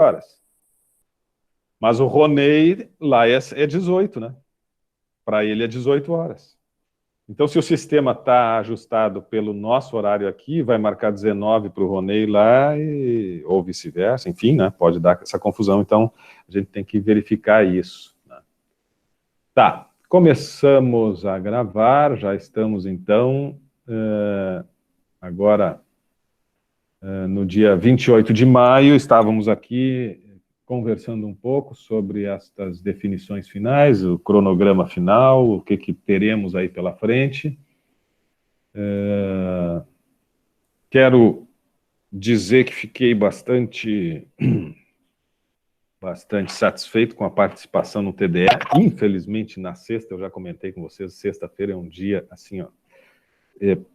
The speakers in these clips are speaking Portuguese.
horas. Mas o Ronei lá é 18, né? Para ele é 18 horas. Então, se o sistema está ajustado pelo nosso horário aqui, vai marcar 19 para o Ronei lá, ou vice-versa, enfim, né? Pode dar essa confusão. Então, a gente tem que verificar isso. Né? Tá, começamos a gravar, já estamos, então, agora, no dia 28 de maio, estávamos aqui conversando um pouco sobre estas definições finais, o cronograma final, o que teremos aí pela frente. Quero dizer que fiquei bastante satisfeito com a participação no TDE. Infelizmente, na sexta, eu já comentei com vocês, sexta-feira é um dia, assim, ó,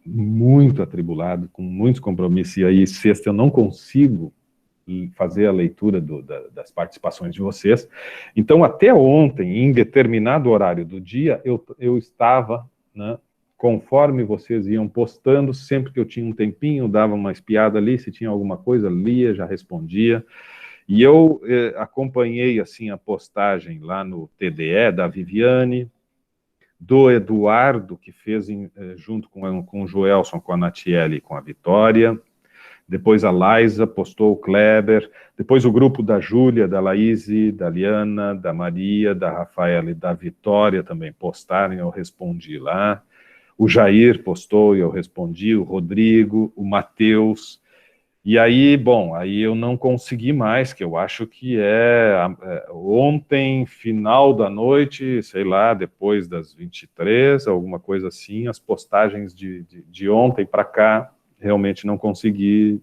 muito atribulado, com muitos compromissos, e aí sexta eu não consigo fazer a leitura das participações de vocês. Então, até ontem, em determinado horário do dia, eu estava, né, conforme vocês iam postando, sempre que eu tinha um tempinho, dava uma espiada ali, se tinha alguma coisa, lia, já respondia. E eu acompanhei, assim, a postagem lá no TDE da Viviane, do Eduardo, que fez junto com o Joelson, com a Natiele e com a Vitória. Depois a Laísa postou o Kleber. Depois o grupo da Júlia, da Laíse, da Liana, da Maria, da Rafaela e da Vitória também postaram, eu respondi lá. O Jair postou e eu respondi, o Rodrigo, o Matheus. E aí, bom, aí eu não consegui mais, que eu acho que ontem, final da noite, sei lá, depois das 23, alguma coisa assim, as postagens de ontem para cá, realmente não consegui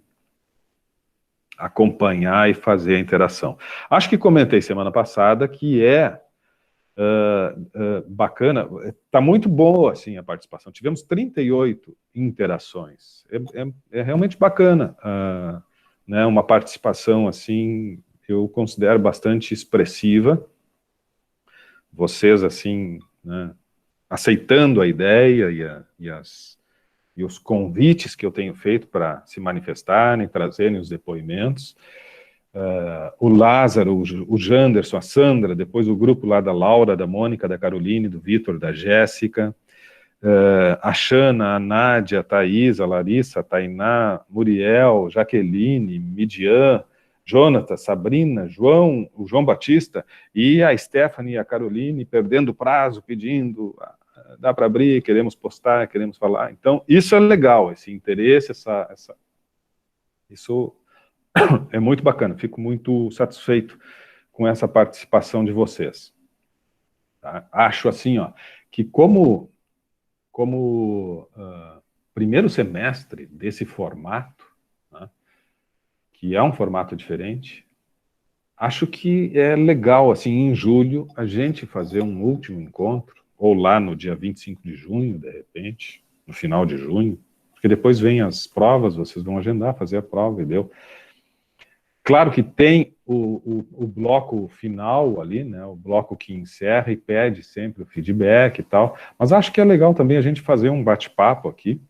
acompanhar e fazer a interação. Acho que comentei semana passada que bacana, está muito boa assim, a participação. Tivemos 38 interações. É realmente bacana. Né, uma participação assim, eu considero bastante expressiva. Vocês, assim, né, aceitando a ideia e os convites que eu tenho feito para se manifestarem, trazerem os depoimentos. O Lázaro, o Janderson, a Sandra, depois o grupo lá da Laura, da Mônica, da Caroline, do Vitor, da Jéssica, a Xana, a Nádia, a Thaís, a Larissa, a Tainá, Muriel, Jaqueline, Midian, Jonathan, Sabrina, João, o João Batista, e a Stephanie e a Caroline perdendo prazo, pedindo, dá para abrir, queremos postar, queremos falar. Então, isso é legal, esse interesse, isso é muito bacana, fico muito satisfeito com essa participação de vocês. Tá? Acho assim, ó, que como primeiro semestre desse formato, né, que é um formato diferente, acho que é legal, assim, em julho, a gente fazer um último encontro, ou lá no dia 25 de junho, de repente, no final de junho, porque depois vem as provas, vocês vão agendar, fazer a prova, e deu. Claro que tem o bloco final ali, né, o bloco que encerra e pede sempre o feedback e tal, mas acho que é legal também a gente fazer um bate-papo aqui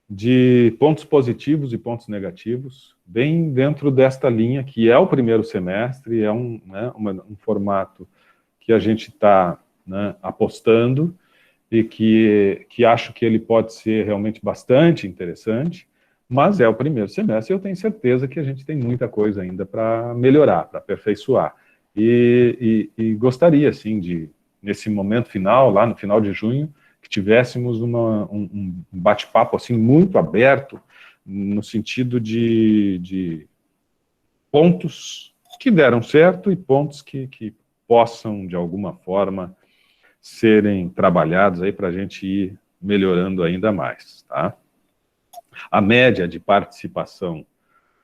de pontos positivos e pontos negativos, bem dentro desta linha, que é o primeiro semestre, é um formato que a gente está, né, apostando e que acho que ele pode ser realmente bastante interessante, mas é o primeiro semestre e eu tenho certeza que a gente tem muita coisa ainda para melhorar, para aperfeiçoar. E gostaria, assim, de, nesse momento final, lá no final de junho, que tivéssemos um bate-papo assim, muito aberto, no sentido de pontos que deram certo e pontos que possam, de alguma forma, serem trabalhados aí para a gente ir melhorando ainda mais, tá? A média de participação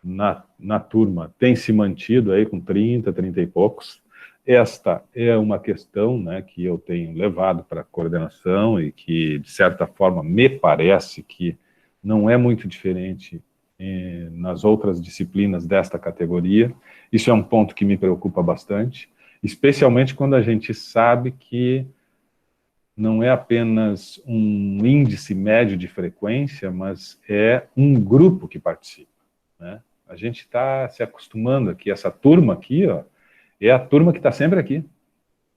na turma tem se mantido aí com 30 e poucos. Esta é uma questão, né, que eu tenho levado para a coordenação e que, de certa forma, me parece que não é muito diferente nas outras disciplinas desta categoria. Isso é um ponto que me preocupa bastante, especialmente quando a gente sabe que não é apenas um índice médio de frequência, mas é um grupo que participa, né? A gente está se acostumando aqui, essa turma aqui, ó, é a turma que está sempre aqui,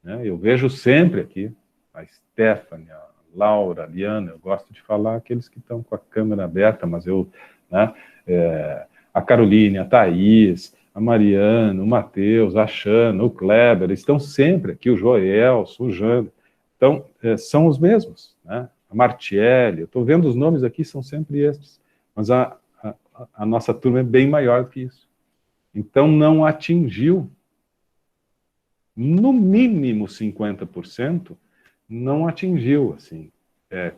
né? Eu vejo sempre aqui, a Stephanie, a Laura, a Liana, eu gosto de falar aqueles que estão com a câmera aberta, mas eu, né, a Caroline, a Thaís, a Mariana, o Matheus, a Xana, o Kleber, estão sempre aqui, o Joel, o Jânio. Então, são os mesmos, né? A Martielli, eu estou vendo os nomes aqui, são sempre estes, mas a nossa turma é bem maior do que isso. Então, não atingiu, no mínimo 50%, não atingiu, assim,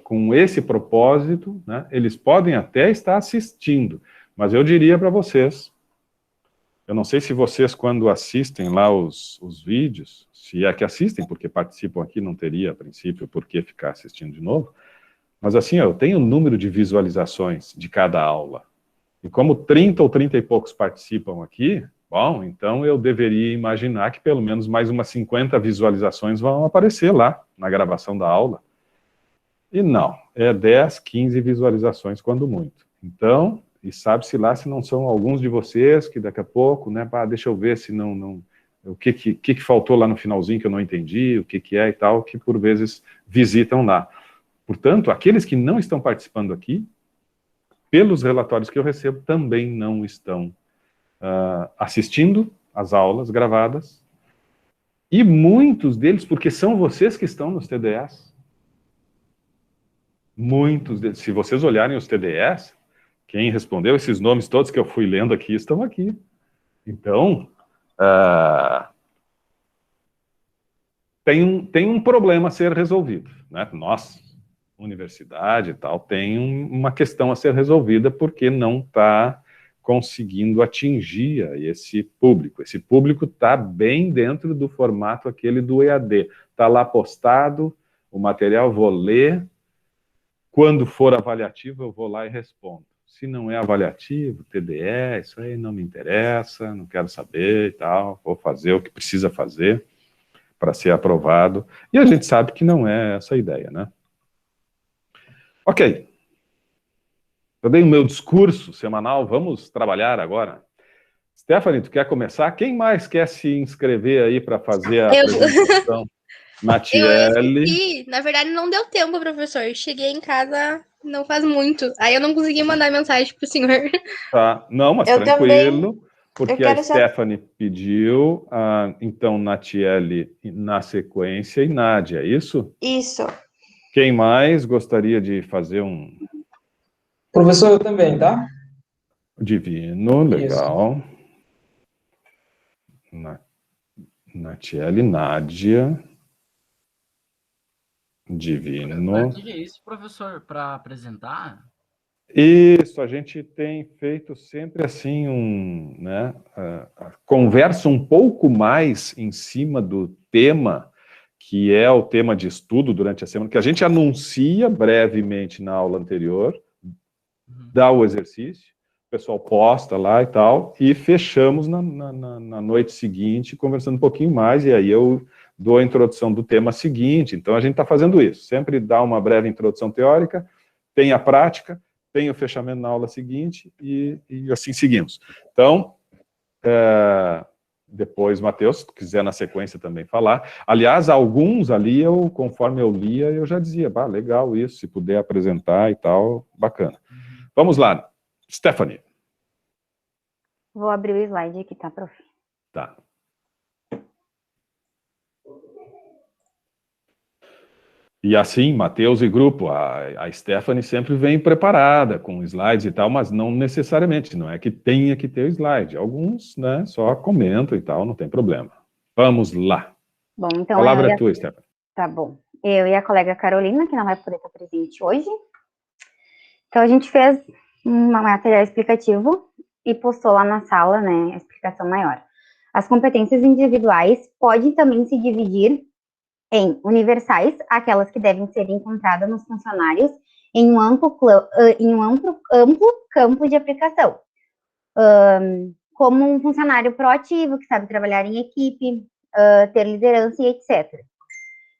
com esse propósito, né? Eles podem até estar assistindo, mas eu diria para vocês, eu não sei se vocês, quando assistem lá os vídeos, se é que assistem, porque participam aqui, não teria, a princípio, por que ficar assistindo de novo, mas assim, eu tenho um número de visualizações de cada aula, e como 30 ou 30 e poucos participam aqui, bom, então eu deveria imaginar que pelo menos mais umas 50 visualizações vão aparecer lá, na gravação da aula. E não, é 10, 15 visualizações, quando muito. Então, e sabe-se lá se não são alguns de vocês que daqui a pouco, né, deixa eu ver se não o que faltou lá no finalzinho que eu não entendi, o que é e tal, que por vezes visitam lá. Portanto, aqueles que não estão participando aqui, pelos relatórios que eu recebo, também não estão assistindo às aulas gravadas, e muitos deles, porque são vocês que estão nos TDS, muitos deles, se vocês olharem os TDS, quem respondeu esses nomes todos que eu fui lendo aqui, estão aqui. Então, tem um problema a ser resolvido, né? Nós, universidade e tal, tem uma questão a ser resolvida porque não está conseguindo atingir esse público. Esse público está bem dentro do formato aquele do EAD. Está lá postado, o material vou ler, quando for avaliativo eu vou lá e respondo. Se não é avaliativo, TDE, isso aí não me interessa, não quero saber e tal, vou fazer o que precisa fazer para ser aprovado. E a gente sabe que não é essa a ideia, né? Ok. Eu dei o meu discurso semanal, vamos trabalhar agora. Stephanie, tu quer começar? Quem mais quer se inscrever aí para fazer a apresentação? Eu Natiele. assisti, na verdade não deu tempo, professor. Eu cheguei em casa não faz muito. Aí eu não consegui mandar mensagem pro senhor. Tá, não, mas Eu tranquilo, também. porque a quero já. Stephanie pediu, então Natiele na sequência e Nádia, é isso? Isso. Quem mais gostaria de fazer um... Professor, eu também, tá? Divino, legal. Natiele, Nádia. Divino. Antes disso, professor, para apresentar... Isso, a gente tem feito sempre assim né, conversa um pouco mais em cima do tema, que é o tema de estudo durante a semana, que a gente anuncia brevemente na aula anterior, dá o exercício, o pessoal posta lá e tal, e fechamos na noite seguinte, conversando um pouquinho mais, e aí eu dou a introdução do tema seguinte. Então a gente está fazendo isso, sempre dá uma breve introdução teórica, tem a prática, tem o fechamento na aula seguinte e assim seguimos. Então, depois, Matheus, se quiser na sequência também falar. Aliás, alguns ali, conforme eu lia, eu já dizia, legal isso, se puder apresentar e tal, bacana. Vamos lá, Stephanie. Vou abrir o slide aqui, tá, prof? Tá. E assim, Matheus e grupo, a Stephanie sempre vem preparada com slides e tal, mas não necessariamente, não é que tenha que ter o slide. Alguns, né, só comentam e tal, não tem problema. Vamos lá. Bom, então... A palavra é tua, Stephanie. Tá bom. Eu e a colega Carolina, que não vai poder estar presente hoje. Então, a gente fez um material explicativo e postou lá na sala, né, a explicação maior. As competências individuais podem também se dividir em universais, aquelas que devem ser encontradas nos funcionários em um amplo campo de aplicação, como um funcionário proativo, que sabe trabalhar em equipe, ter liderança e etc.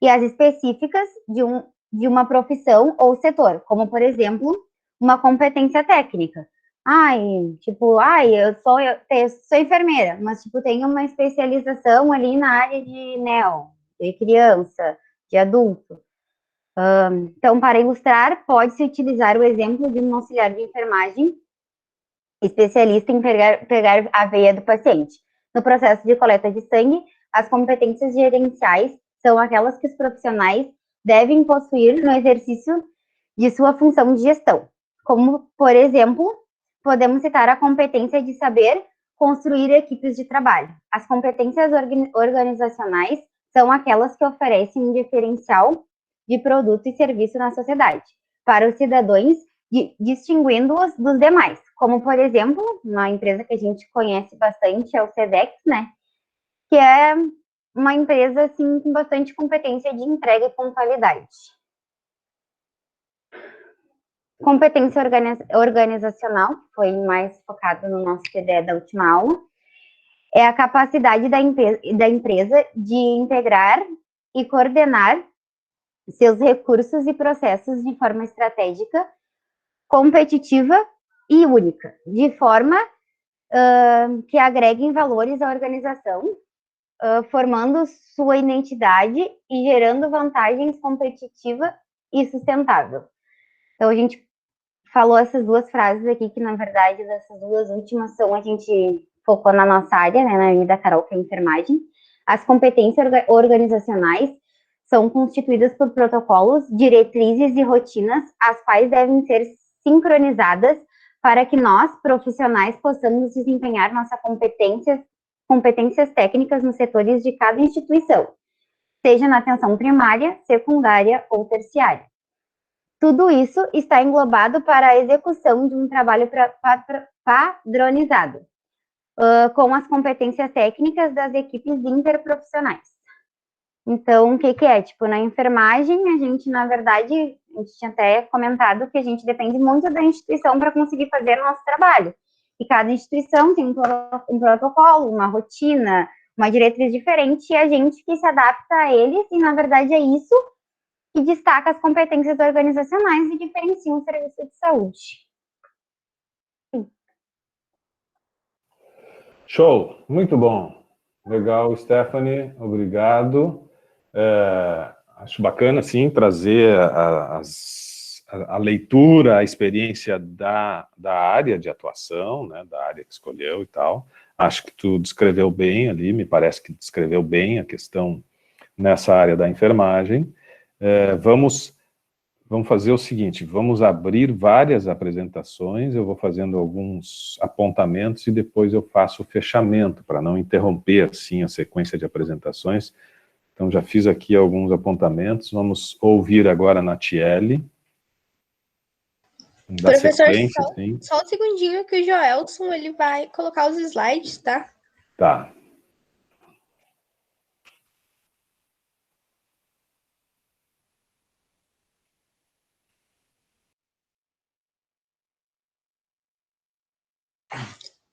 E as específicas de uma profissão ou setor, como, por exemplo, uma competência técnica, Ai, tipo, eu sou enfermeira, mas, tipo, tenho uma especialização ali na área de neo, de criança, de adulto. Então, para ilustrar, pode-se utilizar o exemplo de um auxiliar de enfermagem, especialista em pegar a veia do paciente. No processo de coleta de sangue, as competências gerenciais são aquelas que os profissionais devem possuir no exercício de sua função de gestão. Como, por exemplo, podemos citar a competência de saber construir equipes de trabalho. As competências organizacionais são aquelas que oferecem um diferencial de produto e serviço na sociedade, para os cidadãos, distinguindo-os dos demais. Como, por exemplo, uma empresa que a gente conhece bastante é o Sedex, né? Que é uma empresa, assim, com bastante competência de entrega e pontualidade. Competência organizacional, que foi mais focado no nosso TDE da última aula, é a capacidade da empresa de integrar e coordenar seus recursos e processos de forma estratégica, competitiva e única, de forma que agreguem valores à organização, formando sua identidade e gerando vantagens competitiva e sustentável. Então, a gente falou essas duas frases aqui, que na verdade, dessas duas últimas a gente focou na nossa área, né, na área da Carol, que é a enfermagem. As competências organizacionais são constituídas por protocolos, diretrizes e rotinas, as quais devem ser sincronizadas para que nós, profissionais, possamos desempenhar nossas competências técnicas nos setores de cada instituição, seja na atenção primária, secundária ou terciária. Tudo isso está englobado para a execução de um trabalho padronizado, com as competências técnicas das equipes interprofissionais. Então, o que é? Tipo, na enfermagem, a gente, na verdade, a gente tinha até comentado que a gente depende muito da instituição para conseguir fazer o nosso trabalho. E cada instituição tem um protocolo, uma rotina, uma diretriz diferente, e a gente que se adapta a eles, e na verdade é isso que destaca as competências organizacionais e diferencia um serviço de saúde. Sim. Show, muito bom. Legal, Stephanie, obrigado. Acho bacana, sim, trazer a leitura, a experiência da área de atuação, né, da área que escolheu e tal. Acho que tu descreveu bem ali, me parece que descreveu bem a questão nessa área da enfermagem. Vamos fazer o seguinte, vamos abrir várias apresentações, eu vou fazendo alguns apontamentos e depois eu faço o fechamento, para não interromper, assim, a sequência de apresentações. Então, já fiz aqui alguns apontamentos, vamos ouvir agora a Natiele. Professor, sequência, sim. só um segundinho que o Joelson, ele vai colocar os slides, tá? Tá.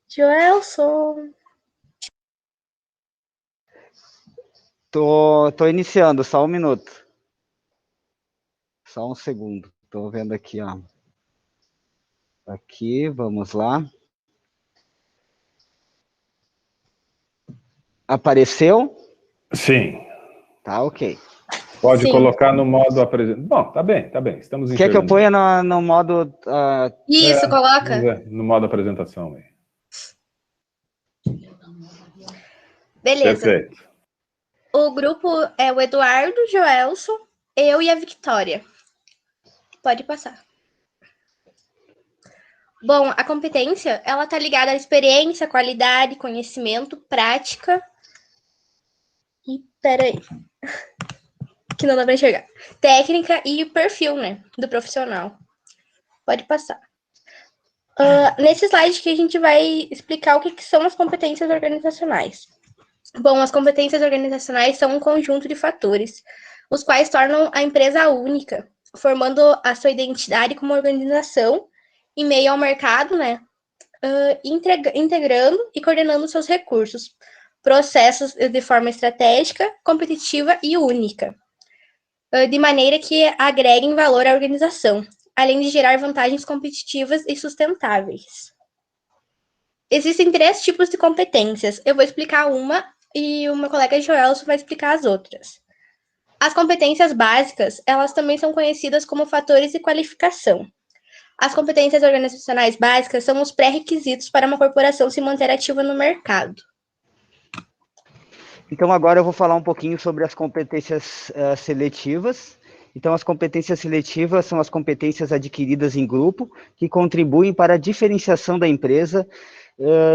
Joelson. Tô iniciando, só um minuto. Só um segundo. Tô vendo aqui, ó. Aqui, vamos lá. Apareceu? Sim. Tá, ok. Pode Sim. colocar no modo apresentação. Bom, tá bem, estamos enxergando. Quer que eu ponha no modo... Isso, coloca. Vamos ver, no modo apresentação. Aí. Beleza. Perfeito. O grupo é o Eduardo, Joelson, eu e a Victória. Pode passar. Bom, a competência, ela tá ligada à experiência, qualidade, conhecimento, prática. E, peraí. Que não dá pra enxergar. Técnica e perfil, né, do profissional. Pode passar. Nesse slide que a gente vai explicar o que são as competências organizacionais. Bom, as competências organizacionais são um conjunto de fatores, os quais tornam a empresa única, formando a sua identidade como organização em meio ao mercado, né? Integrando e coordenando seus recursos, processos de forma estratégica, competitiva e única, de maneira que agreguem valor à organização, além de gerar vantagens competitivas e sustentáveis. Existem 3 tipos de competências. Eu vou explicar uma e o meu colega Joelson vai explicar as outras. As competências básicas, elas também são conhecidas como fatores de qualificação. As competências organizacionais básicas são os pré-requisitos para uma corporação se manter ativa no mercado. Então, agora eu vou falar um pouquinho sobre as competências seletivas. Então, as competências seletivas são as competências adquiridas em grupo que contribuem para a diferenciação da empresa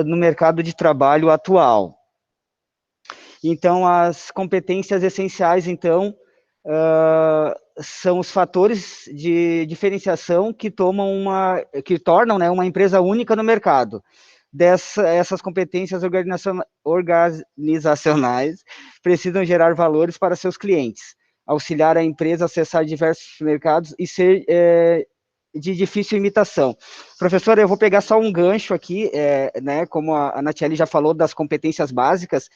no mercado de trabalho atual. Então, as competências essenciais, então, são os fatores de diferenciação que tornam uma empresa única no mercado. Essas competências organizacionais precisam gerar valores para seus clientes, auxiliar a empresa a acessar diversos mercados e ser de difícil imitação. Professora, eu vou pegar só um gancho aqui, né, como a Natiele já falou das competências básicas.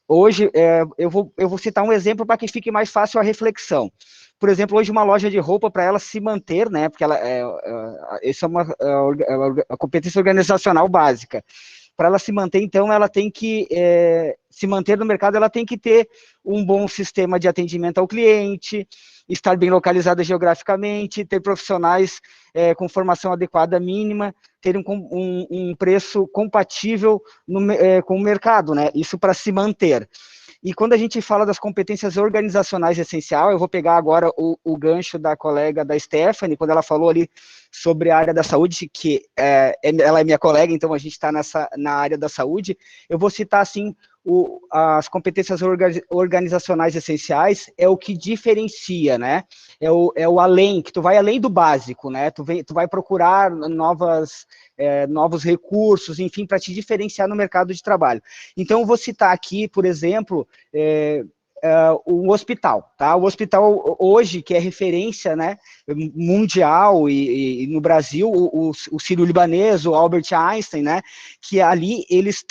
Hoje, eu vou citar um exemplo para que fique mais fácil a reflexão. Por exemplo, hoje uma loja de roupa, para ela se manter, né, porque essa é uma competência organizacional básica. Para ela se manter, então, ela tem que se manter no mercado, ela tem que ter um bom sistema de atendimento ao cliente, estar bem localizada geograficamente, ter profissionais com formação adequada mínima, ter um preço compatível com o mercado, né? Isso para se manter. E quando a gente fala das competências organizacionais essenciais, eu vou pegar agora o gancho da colega da Stephanie, quando ela falou ali sobre a área da saúde, que ela é minha colega, então a gente está na área da saúde. Eu vou citar, assim, as competências organizacionais essenciais é o que diferencia, né? É o além, que tu vai além do básico, né? Tu vai procurar novos recursos, enfim, para te diferenciar no mercado de trabalho. Então, eu vou citar aqui, por exemplo, o hospital, tá? O hospital hoje, que é referência, né, mundial e no Brasil, o Sírio-Libanês, o Albert Einstein, né, que ali eles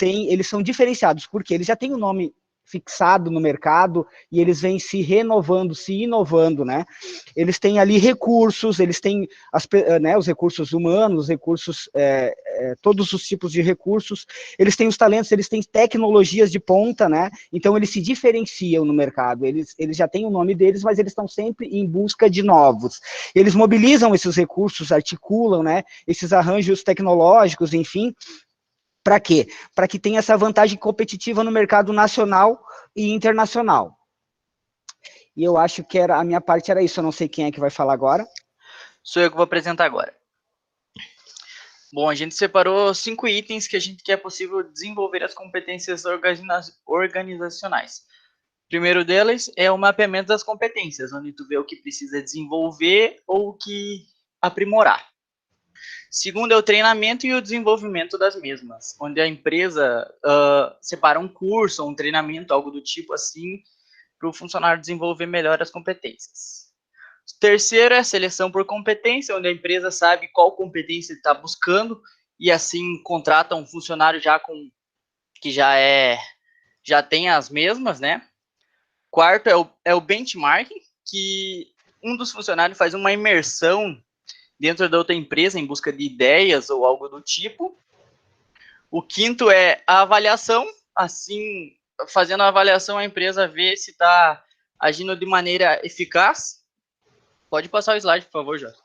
são diferenciados, porque eles já têm um nome fixado no mercado e eles vêm se renovando, se inovando, né? Eles têm ali recursos, eles têm os recursos humanos, recursos, todos os tipos de recursos, eles têm os talentos, eles têm tecnologias de ponta, né? Então eles se diferenciam no mercado, eles já têm o nome deles, mas eles estão sempre em busca de novos. Eles mobilizam esses recursos, articulam, né, esses arranjos tecnológicos, enfim. Para quê? Para que tenha essa vantagem competitiva no mercado nacional e internacional. E eu acho que a minha parte era isso, eu não sei quem é que vai falar agora. Sou eu que vou apresentar agora. Bom, a gente separou 5 itens que a gente quer possível desenvolver as competências organizacionais. O primeiro deles é o mapeamento das competências, onde tu vê o que precisa desenvolver ou o que aprimorar. Segundo é o treinamento e o desenvolvimento das mesmas, onde a empresa separa um curso, um treinamento, algo do tipo assim, para o funcionário desenvolver melhor as competências. O terceiro é a seleção por competência, onde a empresa sabe qual competência está buscando e assim contrata um funcionário que já tem as mesmas, né? Quarto é o benchmarking, que um dos funcionários faz uma imersão dentro da outra empresa em busca de ideias ou algo do tipo. O quinto é a avaliação, assim, fazendo a avaliação, a empresa vê se está agindo de maneira eficaz. Pode passar o slide, por favor, Jota.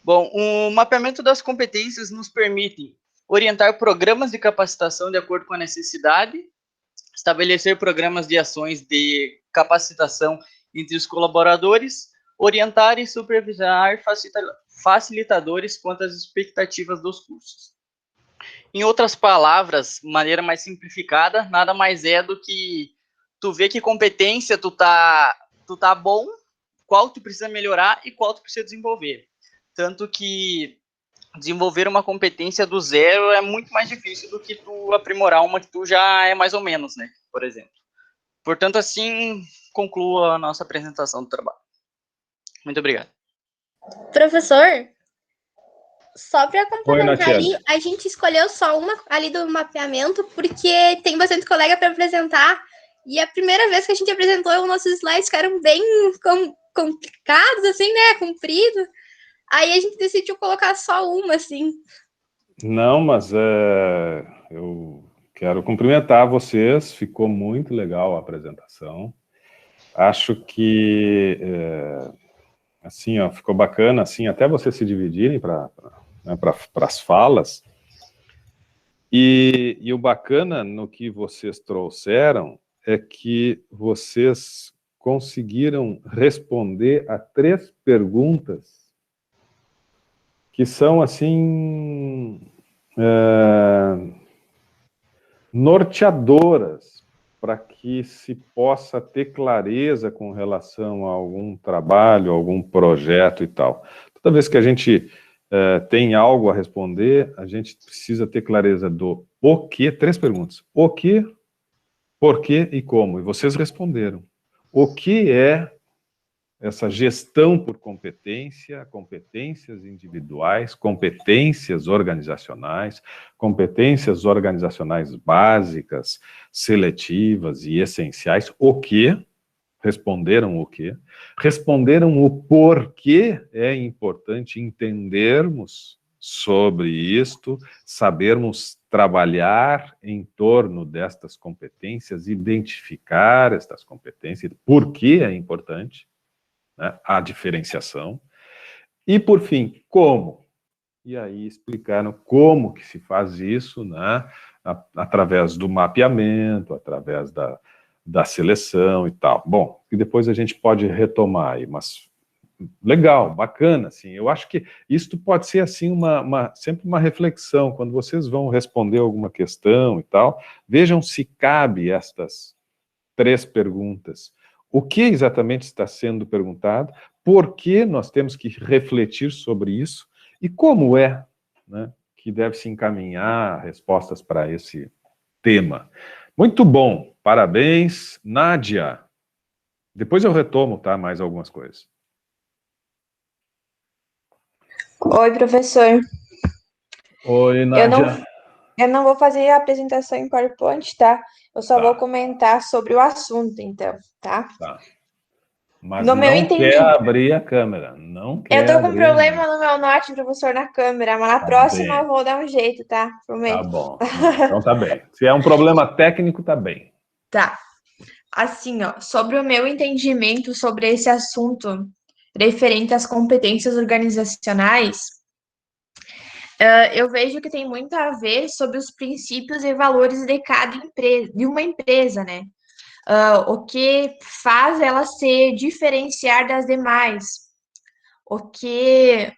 Bom, o mapeamento das competências nos permite orientar programas de capacitação de acordo com a necessidade, estabelecer programas de ações de capacitação entre os colaboradores, orientar e supervisionar facilitadores quanto às expectativas dos cursos. Em outras palavras, maneira mais simplificada, nada mais é do que tu ver que competência tu tá bom, qual tu precisa melhorar e qual tu precisa desenvolver. Tanto que desenvolver uma competência do zero é muito mais difícil do que tu aprimorar uma que tu já é mais ou menos, né? Por exemplo. Portanto, assim, concluo a nossa apresentação do trabalho. Muito obrigado. Professor, só para complementar ali, a gente escolheu só uma ali do mapeamento, porque tem bastante colega para apresentar, e a primeira vez que a gente apresentou, os nossos slides ficaram bem complicados, assim, né, compridos, aí a gente decidiu colocar só uma, assim. Não, mas eu quero cumprimentar vocês, ficou muito legal a apresentação. Acho que, assim, ó, ficou bacana, assim, até vocês se dividirem para as falas. E o bacana no que vocês trouxeram é que vocês conseguiram responder a 3 perguntas que são, assim, norteadoras para que se possa ter clareza com relação a algum trabalho, algum projeto e tal. Toda vez que a gente tem algo a responder, a gente precisa ter clareza do o que, 3 perguntas. O que, por quê e como. E vocês responderam. O que é essa gestão por competência, competências individuais, competências organizacionais básicas, seletivas e essenciais. O que? Responderam o quê? Responderam o porquê é importante entendermos sobre isto, sabermos trabalhar em torno destas competências, identificar estas competências, por que é importante, né, a diferenciação. E, por fim, como? E aí explicaram como que se faz isso, né, através do mapeamento, através da seleção e tal. Bom, e depois a gente pode retomar aí, mas legal, bacana, assim. Eu acho que isto pode ser, assim, sempre uma reflexão, quando vocês vão responder alguma questão e tal, vejam se cabe estas 3 perguntas. O que exatamente está sendo perguntado, por que nós temos que refletir sobre isso, e como é, né, que deve se encaminhar respostas para esse tema. Muito bom, parabéns. Nádia, depois eu retomo, tá, mais algumas coisas. Oi, professor. Oi, Eu Nádia. eu não vou fazer a apresentação em PowerPoint, tá? Eu só vou Tá, comentar sobre o assunto, então, tá? tá. Mas No meu não quer entendimento, abrir a câmera, não eu quer tô com um abrir ainda. problema no meu note, professor, na câmera, mas na Tá próxima eu bem. vou dar um jeito, tá? Tá Prometo. bom. Não, então tá bem. Se é um problema técnico, tá bem. Tá. Assim, ó, sobre o meu entendimento sobre esse assunto referente às competências organizacionais, eu vejo que tem muito a ver sobre os princípios e valores de cada empresa, de uma empresa, né? O que faz ela se diferenciar das demais, o que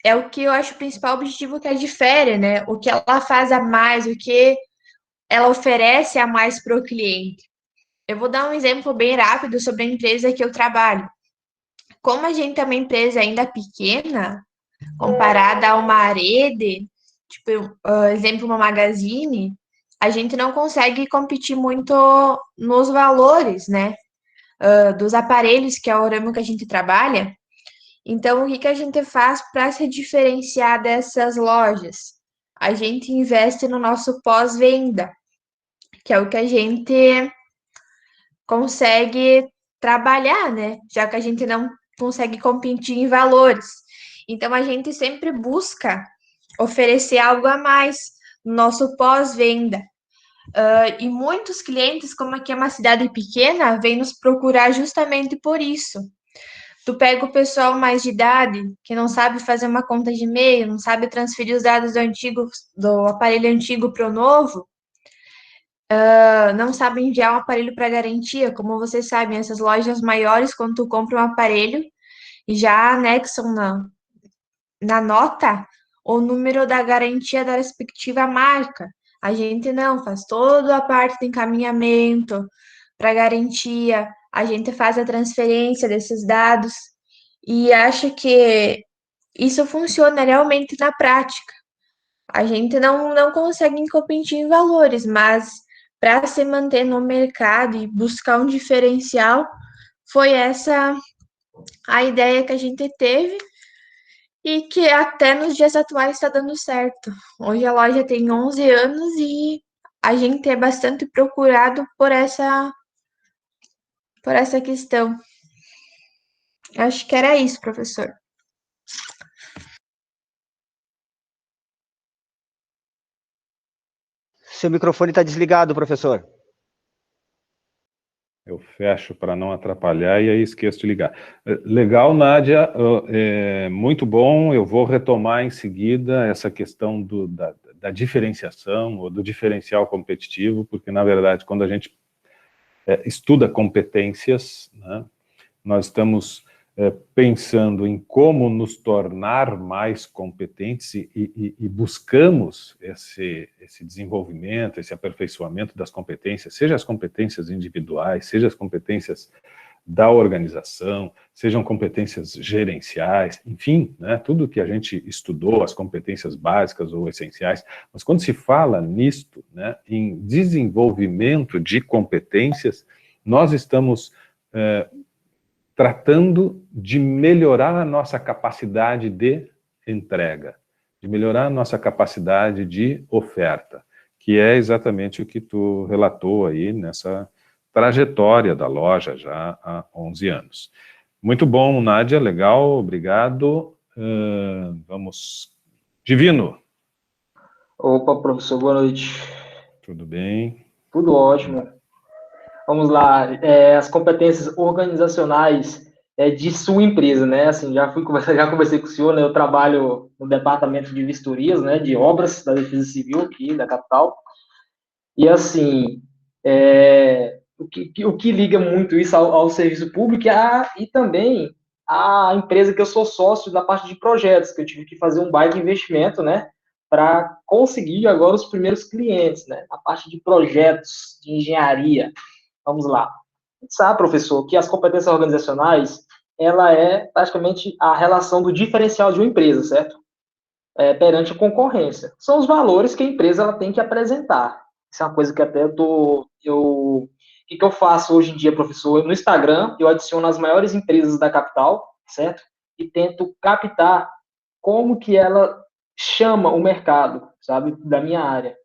é o que eu acho o principal objetivo que a difere, né? O que ela faz a mais, o que ela oferece a mais para o cliente. Eu vou dar um exemplo bem rápido sobre a empresa que eu trabalho. Como a gente é uma empresa ainda pequena, comparada a uma rede, tipo, exemplo, uma Magazine, a gente não consegue competir muito nos valores, né? Dos aparelhos que é o ramo que a gente trabalha. Então, o que que a gente faz para se diferenciar dessas lojas? A gente investe no nosso pós-venda, que é o que a gente consegue trabalhar, né? Já que a gente não consegue competir em valores. Então, a gente sempre busca oferecer algo a mais no nosso pós-venda. E muitos clientes, como aqui é uma cidade pequena, vêm nos procurar justamente por isso. Tu pega o pessoal mais de idade, que não sabe fazer uma conta de e-mail, não sabe transferir os dados do aparelho antigo para o novo, não sabe enviar um aparelho para garantia. Como vocês sabem, essas lojas maiores, quando tu compra um aparelho, já anexam na nota o número da garantia da respectiva marca. A gente não, faz toda a parte de encaminhamento para garantia, a gente faz a transferência desses dados e acho que isso funciona realmente na prática. A gente não consegue competir em valores, mas para se manter no mercado e buscar um diferencial, foi essa a ideia que a gente teve e que até nos dias atuais está dando certo. Hoje a loja tem 11 anos e a gente é bastante procurado por essa questão. Acho que era isso, professor. Seu microfone está desligado, professor. Eu fecho para não atrapalhar e aí esqueço de ligar. Legal, Nádia, muito bom. Eu vou retomar em seguida essa questão da diferenciação ou do diferencial competitivo, porque, na verdade, quando a gente estuda competências, né, nós estamos pensando em como nos tornar mais competentes e buscamos esse desenvolvimento, esse aperfeiçoamento das competências, seja as competências individuais, seja as competências da organização, sejam competências gerenciais, enfim, né, tudo que a gente estudou, as competências básicas ou essenciais, mas quando se fala nisto, né, em desenvolvimento de competências, nós estamos tratando de melhorar a nossa capacidade de entrega, de melhorar a nossa capacidade de oferta, que é exatamente o que tu relatou aí nessa trajetória da loja já há 11 anos. Muito bom, Nádia, legal, obrigado. Vamos... Divino. Opa, professor, boa noite. Tudo bem? Tudo ótimo. Vamos lá, as competências organizacionais de sua empresa, né? Assim, já conversei com o senhor, né? Eu trabalho no departamento de vistorias, né? De obras da Defesa Civil aqui da capital. E assim, o que liga muito isso ao serviço público e também a empresa que eu sou sócio da parte de projetos, que eu tive que fazer um baita investimento, né? Para conseguir agora os primeiros clientes, né? A parte de projetos de engenharia. Vamos lá. A gente sabe, professor, que as competências organizacionais, ela é praticamente a relação do diferencial de uma empresa, certo? Perante a concorrência. São os valores que a empresa ela tem que apresentar. Isso é uma coisa que até o que eu faço hoje em dia, professor? No Instagram, eu adiciono as maiores empresas da capital, certo? E tento captar como que ela chama o mercado, sabe, da minha área,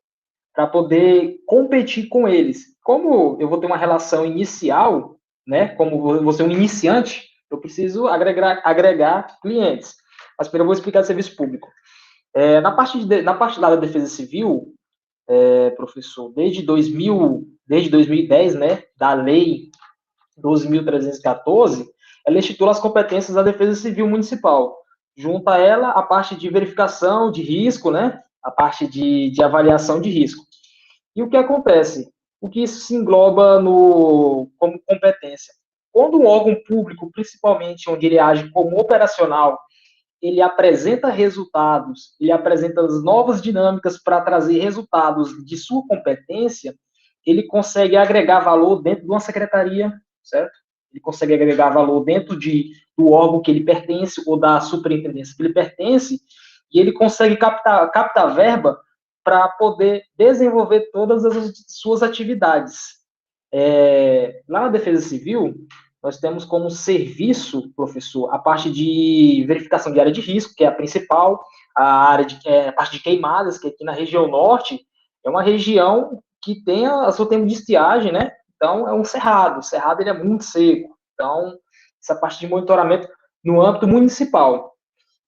para poder competir com eles. Como eu vou ter uma relação inicial, né? Como vou ser um iniciante, eu preciso agregar clientes. Mas primeiro eu vou explicar o serviço público. Na parte da defesa civil, professor, desde 2010, né, da lei 12.314, ela estipula as competências da defesa civil municipal. Junto a ela a parte de verificação de risco, né, a parte de avaliação de risco. E o que acontece? O que isso se engloba como competência? Quando um órgão público, principalmente onde ele age como operacional, ele apresenta resultados, ele apresenta as novas dinâmicas para trazer resultados de sua competência, ele consegue agregar valor dentro de uma secretaria, certo? Ele consegue agregar valor dentro do órgão que ele pertence ou da superintendência que ele pertence, e ele consegue captar verba para poder desenvolver todas as suas atividades. Lá na Defesa Civil, nós temos como serviço, professor, a parte de verificação de área de risco, que é a principal, a parte de queimadas, que aqui na região norte é uma região que tem a seu tempo de estiagem, né? Então, é um cerrado. O cerrado ele é muito seco. Então, essa parte de monitoramento no âmbito municipal.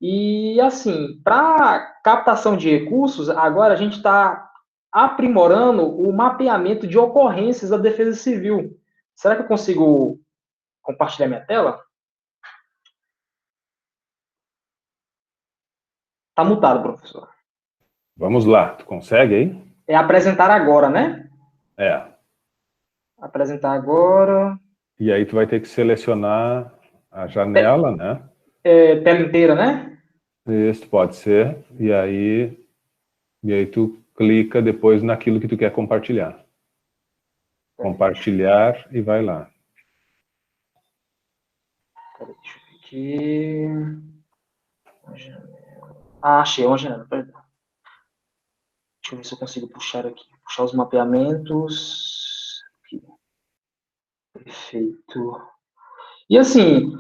E, assim, para captação de recursos, agora a gente está aprimorando o mapeamento de ocorrências da Defesa Civil. Será que eu consigo compartilhar minha tela? Tá mutado, professor. Vamos lá, tu consegue aí? É apresentar agora, né? Apresentar agora. E aí tu vai ter que selecionar a janela, né? Tela inteira, né? Isso, pode ser. E aí tu clica depois naquilo que tu quer compartilhar. Compartilhar e vai lá. Peraí, deixa eu ver aqui. Achei uma janela, perdão. Deixa eu ver se eu consigo puxar aqui. Puxar os mapeamentos. Aqui. Perfeito. E assim,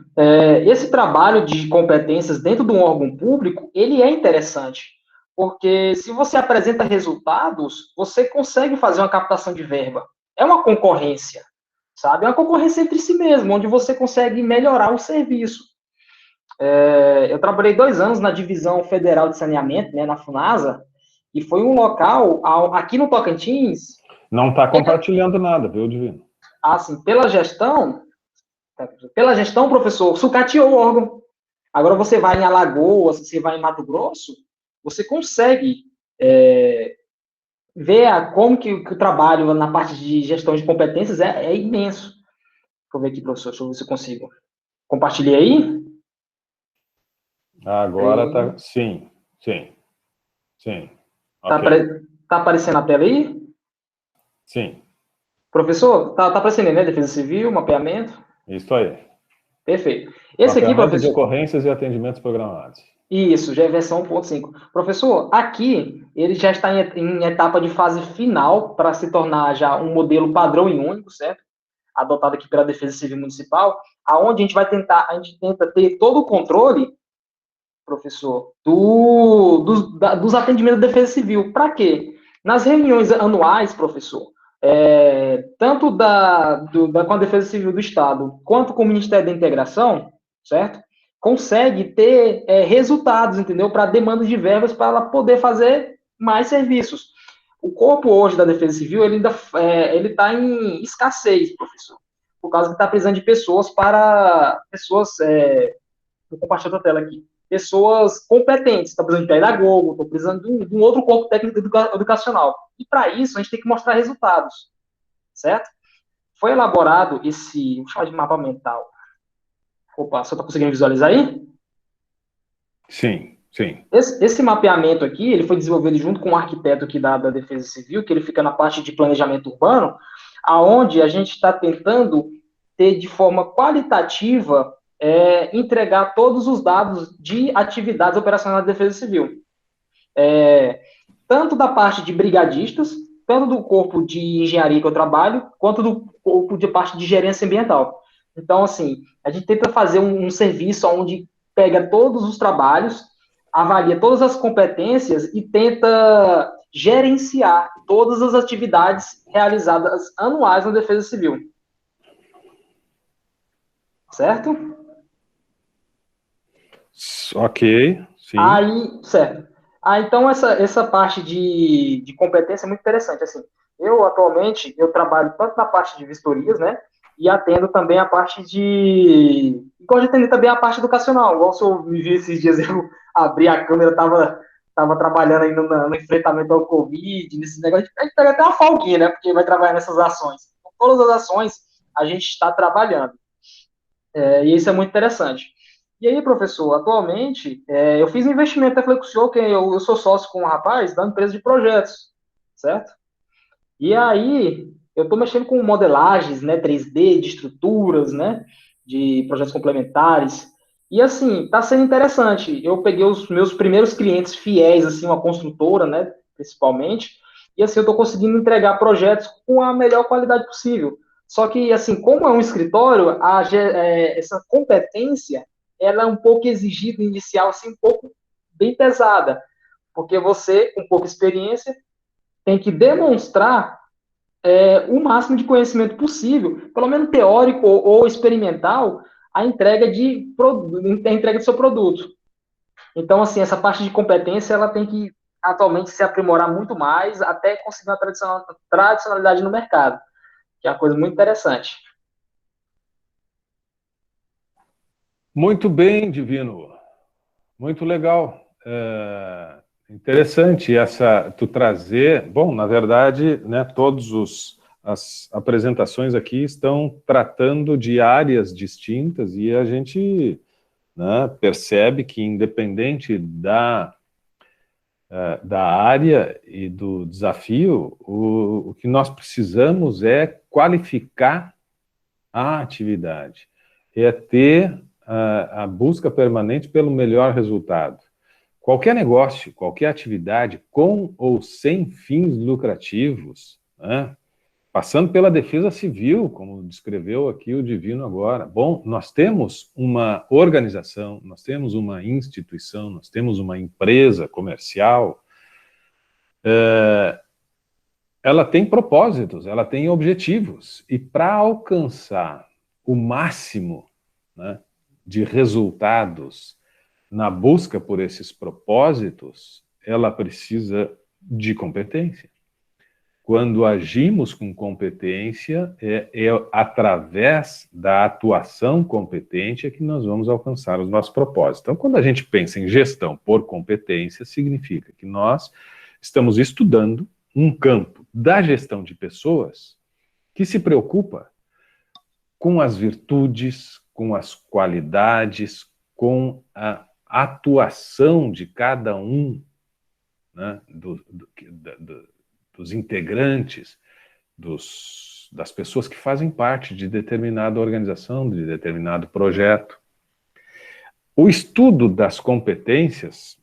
esse trabalho de competências dentro de um órgão público, ele é interessante. Porque se você apresenta resultados, você consegue fazer uma captação de verba. É uma concorrência, sabe? É uma concorrência entre si mesmo, onde você consegue melhorar o serviço. Eu trabalhei 2 anos na Divisão Federal de Saneamento, né, na FUNASA, E foi um local, aqui no Tocantins... Não está compartilhando nada, viu, Divino? Assim, pela gestão, professor, sucateou o órgão. Agora você vai em Alagoas, você vai em Mato Grosso, você consegue ver como que o trabalho na parte de gestão de competências é imenso. Deixa eu ver aqui, professor, deixa eu ver se eu consigo. Compartilhei aí? Agora tá. Sim. Tá, Okay. tá aparecendo na tela aí? Sim. Professor, tá aparecendo aí, né? Defesa Civil, mapeamento. Isso aí. Perfeito. Esse aqui, Mapeamento professor... de ocorrências e atendimentos programados. Isso, já é versão 1.5. Professor, aqui ele já está em etapa de fase final para se tornar já um modelo padrão e único, certo? Adotado aqui pela Defesa Civil Municipal, aonde a gente tenta ter todo o controle, professor, dos atendimentos da Defesa Civil. Para quê? Nas reuniões anuais, professor, tanto com a Defesa Civil do Estado, quanto com o Ministério da Integração, certo? Consegue ter resultados, entendeu? Para demanda de verbas para ela poder fazer mais serviços. O corpo hoje da Defesa Civil, ele ainda está em escassez, professor, por causa que está precisando de pessoas vou compartilhar a tela aqui, pessoas competentes, está precisando de pedagogo, está precisando de um outro corpo técnico educacional. E para isso, a gente tem que mostrar resultados, certo? Foi elaborado vou chamar de mapa mental. Opa, você está conseguindo visualizar aí? Sim. Esse mapeamento aqui, ele foi desenvolvido junto com um arquiteto aqui da Defesa Civil, que ele fica na parte de planejamento urbano, aonde a gente está tentando ter de forma qualitativa entregar todos os dados de atividades operacionais da Defesa Civil. Tanto da parte de brigadistas, tanto do corpo de engenharia que eu trabalho, quanto do corpo de parte de gerência ambiental. Então, assim, a gente tenta fazer um serviço onde pega todos os trabalhos, avalia todas as competências e tenta gerenciar todas as atividades realizadas anuais na Defesa Civil. Certo? Ok, sim. Aí, certo. Então, essa parte de competência é muito interessante. Assim, atualmente, eu trabalho tanto na parte de vistorias, né? E atendo também a parte de... Gosto de atender também a parte educacional. Igual o senhor me viu esses dias, eu abri a câmera, tava trabalhando aí no enfrentamento ao Covid, nesses negócios. A gente pega até uma folguinha, né? Porque vai trabalhar nessas ações. Então, todas as ações a gente está trabalhando. E isso é muito interessante. E aí, professor, atualmente, eu fiz um investimento, até falei com o senhor, que eu sou sócio com um rapaz da empresa de projetos, certo? E aí, eu estou mexendo com modelagens, né, 3D, de estruturas, né, de projetos complementares. E, assim, está sendo interessante. Eu peguei os meus primeiros clientes fiéis, assim, uma construtora, né, principalmente, e, assim, eu estou conseguindo entregar projetos com a melhor qualidade possível. Só que, assim, como é um escritório, essa competência, ela é um pouco exigida, inicial, assim, um pouco bem pesada, porque você, com pouca experiência, tem que demonstrar o máximo de conhecimento possível, pelo menos teórico ou experimental, a entrega do seu produto. Então, assim, essa parte de competência, ela tem que, atualmente, se aprimorar muito mais, até conseguir uma tradicionalidade no mercado, que é uma coisa muito interessante. Muito bem, Divino. Muito legal. Interessante tu trazer. Bom, na verdade, né, as apresentações aqui estão tratando de áreas distintas e a gente, né, percebe que, independente da área e do desafio, o que nós precisamos é qualificar a atividade, é ter a busca permanente pelo melhor resultado. Qualquer negócio, qualquer atividade, com ou sem fins lucrativos, né, passando pela defesa civil, como descreveu aqui o Divino agora. Bom, nós temos uma organização, nós temos uma instituição, nós temos uma empresa comercial, ela tem propósitos, ela tem objetivos, e para alcançar o máximo, né, de resultados na busca por esses propósitos, ela precisa de competência. Quando agimos com competência, é através da atuação competente que nós vamos alcançar os nossos propósitos. Então, quando a gente pensa em gestão por competência, significa que nós estamos estudando um campo da gestão de pessoas que se preocupa com as virtudes, com as qualidades, com a atuação de cada um, né, dos integrantes, das pessoas que fazem parte de determinada organização, de determinado projeto. O estudo das competências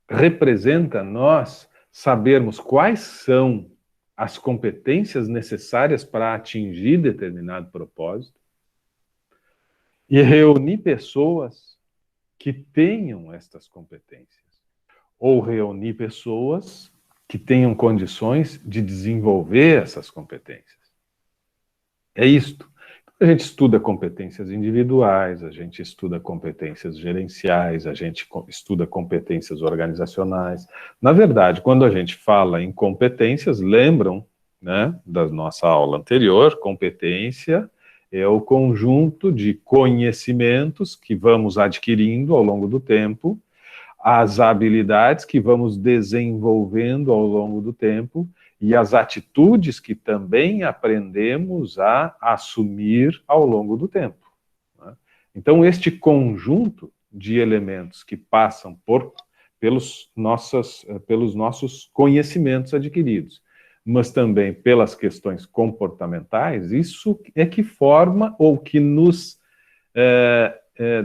representa nós sabermos quais são as competências necessárias para atingir determinado propósito e reunir pessoas que tenham estas competências, ou reunir pessoas que tenham condições de desenvolver essas competências. É isto. A gente estuda competências individuais, a gente estuda competências gerenciais, a gente estuda competências organizacionais. Na verdade, quando a gente fala em competências, lembram, né, da nossa aula anterior, competência é o conjunto de conhecimentos que vamos adquirindo ao longo do tempo, as habilidades que vamos desenvolvendo ao longo do tempo e as atitudes que também aprendemos a assumir ao longo do tempo, né? Então, este conjunto de elementos que passam pelos nossos conhecimentos adquiridos, mas também pelas questões comportamentais, isso é que forma ou que nos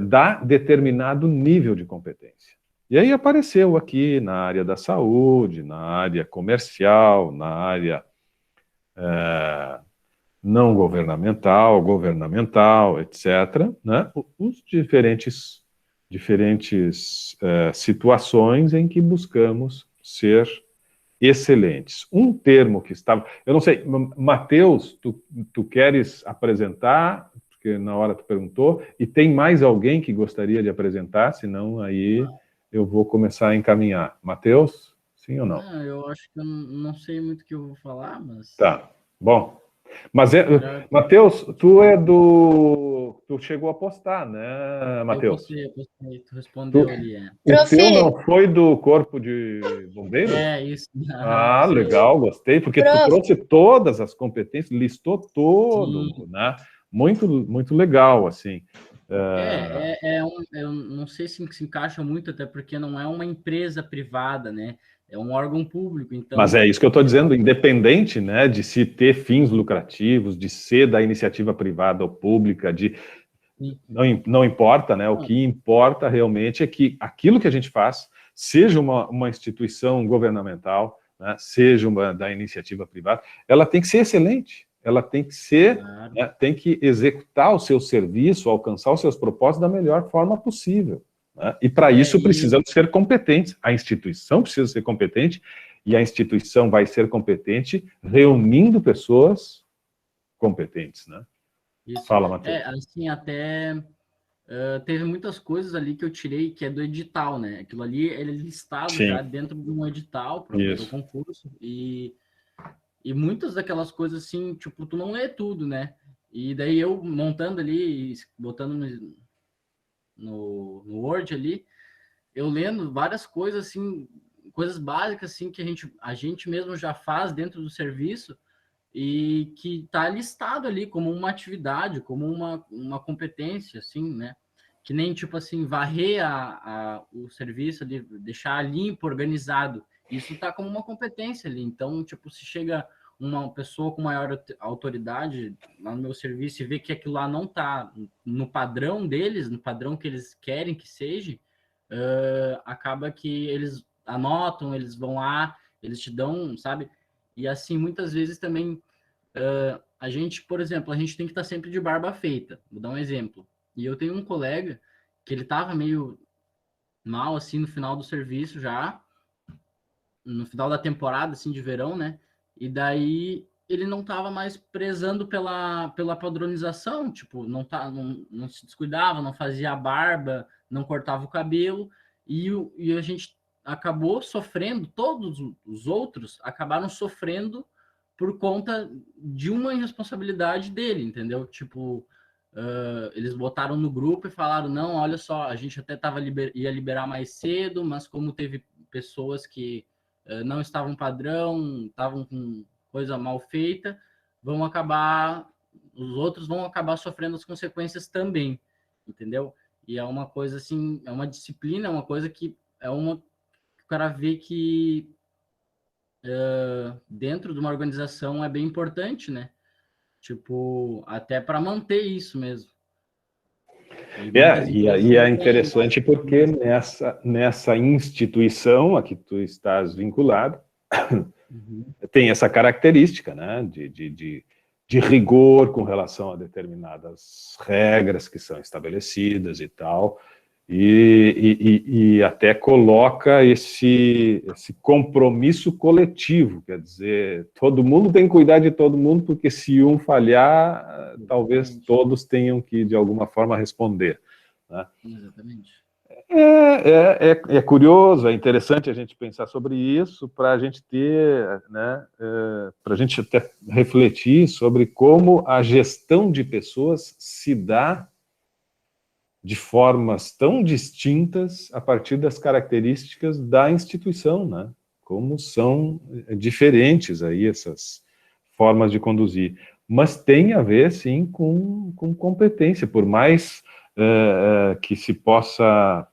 dá determinado nível de competência. E aí apareceu aqui na área da saúde, na área comercial, na área não governamental, governamental, etc., né? Os diferentes situações em que buscamos ser excelentes. Um termo que estava... Eu não sei, Matheus, tu queres apresentar? Porque na hora tu perguntou. E tem mais alguém que gostaria de apresentar? Senão aí eu vou começar a encaminhar. Matheus, sim ou não? Eu acho que eu não sei muito o que eu vou falar, mas... Tá, bom. Mas, Matheus, tu chegou a postar, né, Matheus? Eu postei, tu respondeu ali, O teu não foi do Corpo de Bombeiros? Isso. Ah, legal, gostei, porque tu trouxe todas as competências, listou todo, né? Muito, muito legal, assim. Eu não sei se encaixa muito, até porque não é uma empresa privada, né? É um órgão público, então... Mas é isso que eu estou dizendo, independente, né, de se ter fins lucrativos, de ser da iniciativa privada ou pública, não importa, né? O que importa realmente é que aquilo que a gente faz, seja uma instituição governamental, né, seja da iniciativa privada, ela tem que ser excelente. Ela tem que ser, né, tem que executar o seu serviço, alcançar os seus propósitos da melhor forma possível, né? E para isso precisamos ser competentes. A instituição precisa ser competente e a instituição vai ser competente reunindo pessoas competentes, né? Isso. Fala, Matheus. Assim, até teve muitas coisas ali que eu tirei que é do edital, né? Aquilo ali, ele é listado já dentro de um edital para o concurso e muitas daquelas coisas, assim, tipo, tu não lê tudo, né? E daí eu montando ali, botando no Word ali, eu lendo várias coisas, assim, coisas básicas, assim, que a gente mesmo já faz dentro do serviço e que está listado ali como uma atividade, como uma competência, assim, né? Que nem, tipo assim, varrer o serviço ali, deixar limpo, organizado. Isso está como uma competência ali. Então, tipo, se chega uma pessoa com maior autoridade lá no meu serviço e vê que aquilo lá não está no padrão deles, no padrão que eles querem que seja, acaba que eles anotam, eles vão lá, eles te dão, sabe? E assim, muitas vezes também, a gente, por exemplo, a gente tem que estar sempre de barba feita. Vou dar um exemplo. E eu tenho um colega que ele estava meio mal, assim, no final do serviço já, no final da temporada, assim, de verão, né? E daí ele não estava mais prezando pela padronização, tipo, não se descuidava, não fazia a barba, não cortava o cabelo, e a gente acabou sofrendo, todos os outros acabaram sofrendo por conta de uma irresponsabilidade dele, entendeu? Tipo, eles botaram no grupo e falaram, não, olha só, a gente até ia liberar mais cedo, mas como teve pessoas que não estavam padrão, estavam com coisa mal feita, os outros vão acabar sofrendo as consequências também, entendeu? E é uma coisa assim, é uma disciplina, é uma coisa que o cara vê que dentro de uma organização é bem importante, né? Tipo, até para manter isso mesmo. E aí é interessante porque nessa instituição a que tu estás vinculado, tem essa característica, né, de rigor com relação a determinadas regras que são estabelecidas e tal, e até coloca esse compromisso coletivo, quer dizer, todo mundo tem que cuidar de todo mundo, porque se um falhar, talvez todos tenham que, de alguma forma, responder. Né? Exatamente. É curioso, é interessante a gente pensar sobre isso, para a gente ter, né, para a gente até refletir sobre como a gestão de pessoas se dá de formas tão distintas a partir das características da instituição, né? Como são diferentes aí essas formas de conduzir. Mas tem a ver, sim, com competência, por mais que se possa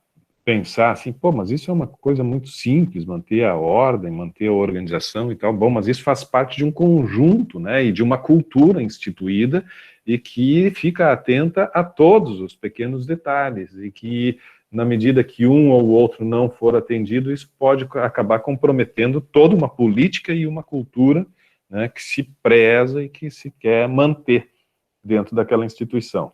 pensar assim, pô, mas isso é uma coisa muito simples, manter a ordem, manter a organização e tal, bom, mas isso faz parte de um conjunto, né, e de uma cultura instituída e que fica atenta a todos os pequenos detalhes e que, na medida que um ou outro não for atendido, isso pode acabar comprometendo toda uma política e uma cultura, né, que se preza e que se quer manter dentro daquela instituição.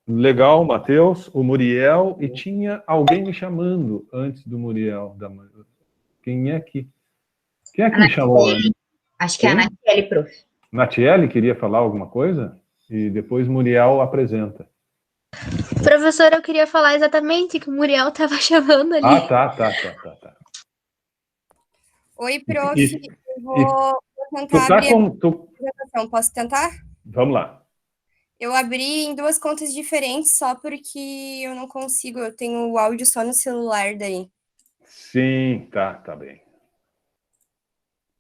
Legal, Matheus, o Muriel, e tinha alguém me chamando antes do Muriel. Quem é que me chamou antes? Acho que é a Natiele, prof. Natiele queria falar alguma coisa? E depois Muriel apresenta. Professor, eu queria falar exatamente que o Muriel estava chamando ali. Ah, tá. Oi, prof. Eu vou tentar abrir a apresentação. Posso tentar? Vamos lá. Eu abri em 2 contas diferentes só porque eu não consigo, eu tenho o áudio só no celular daí. Sim, tá bem.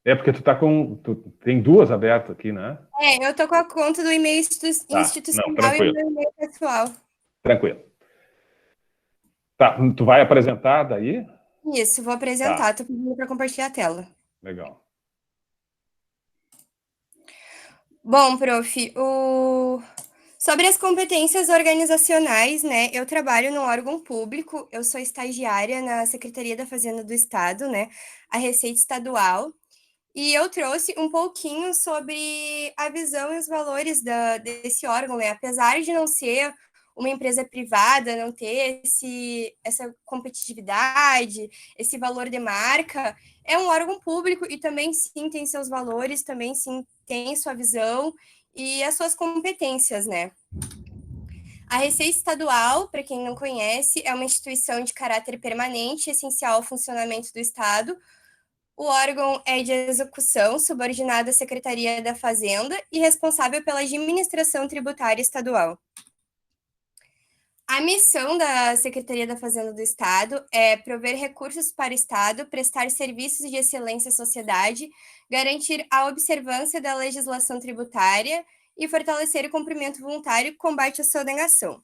É porque tu tem 2 abertas aqui, né? Eu tô com a conta do e-mail institucional e o meu e-mail pessoal. Tranquilo. Tá, tu vai apresentar daí? Isso, vou apresentar, tô pedindo para compartilhar a tela. Legal. Bom, prof, sobre as competências organizacionais, né, eu trabalho num órgão público, eu sou estagiária na Secretaria da Fazenda do Estado, né, a Receita Estadual, e eu trouxe um pouquinho sobre a visão e os valores desse órgão, né, apesar de não ser uma empresa privada, não ter essa competitividade, esse valor de marca, é um órgão público e também, sim, tem seus valores, também, sim, tem sua visão e as suas competências, né? A Receita Estadual, para quem não conhece, é uma instituição de caráter permanente, essencial ao funcionamento do Estado. O órgão é de execução, subordinado à Secretaria da Fazenda e responsável pela administração tributária estadual. A missão da Secretaria da Fazenda do Estado é prover recursos para o Estado, prestar serviços de excelência à sociedade, garantir a observância da legislação tributária e fortalecer o cumprimento voluntário e combate à sonegação.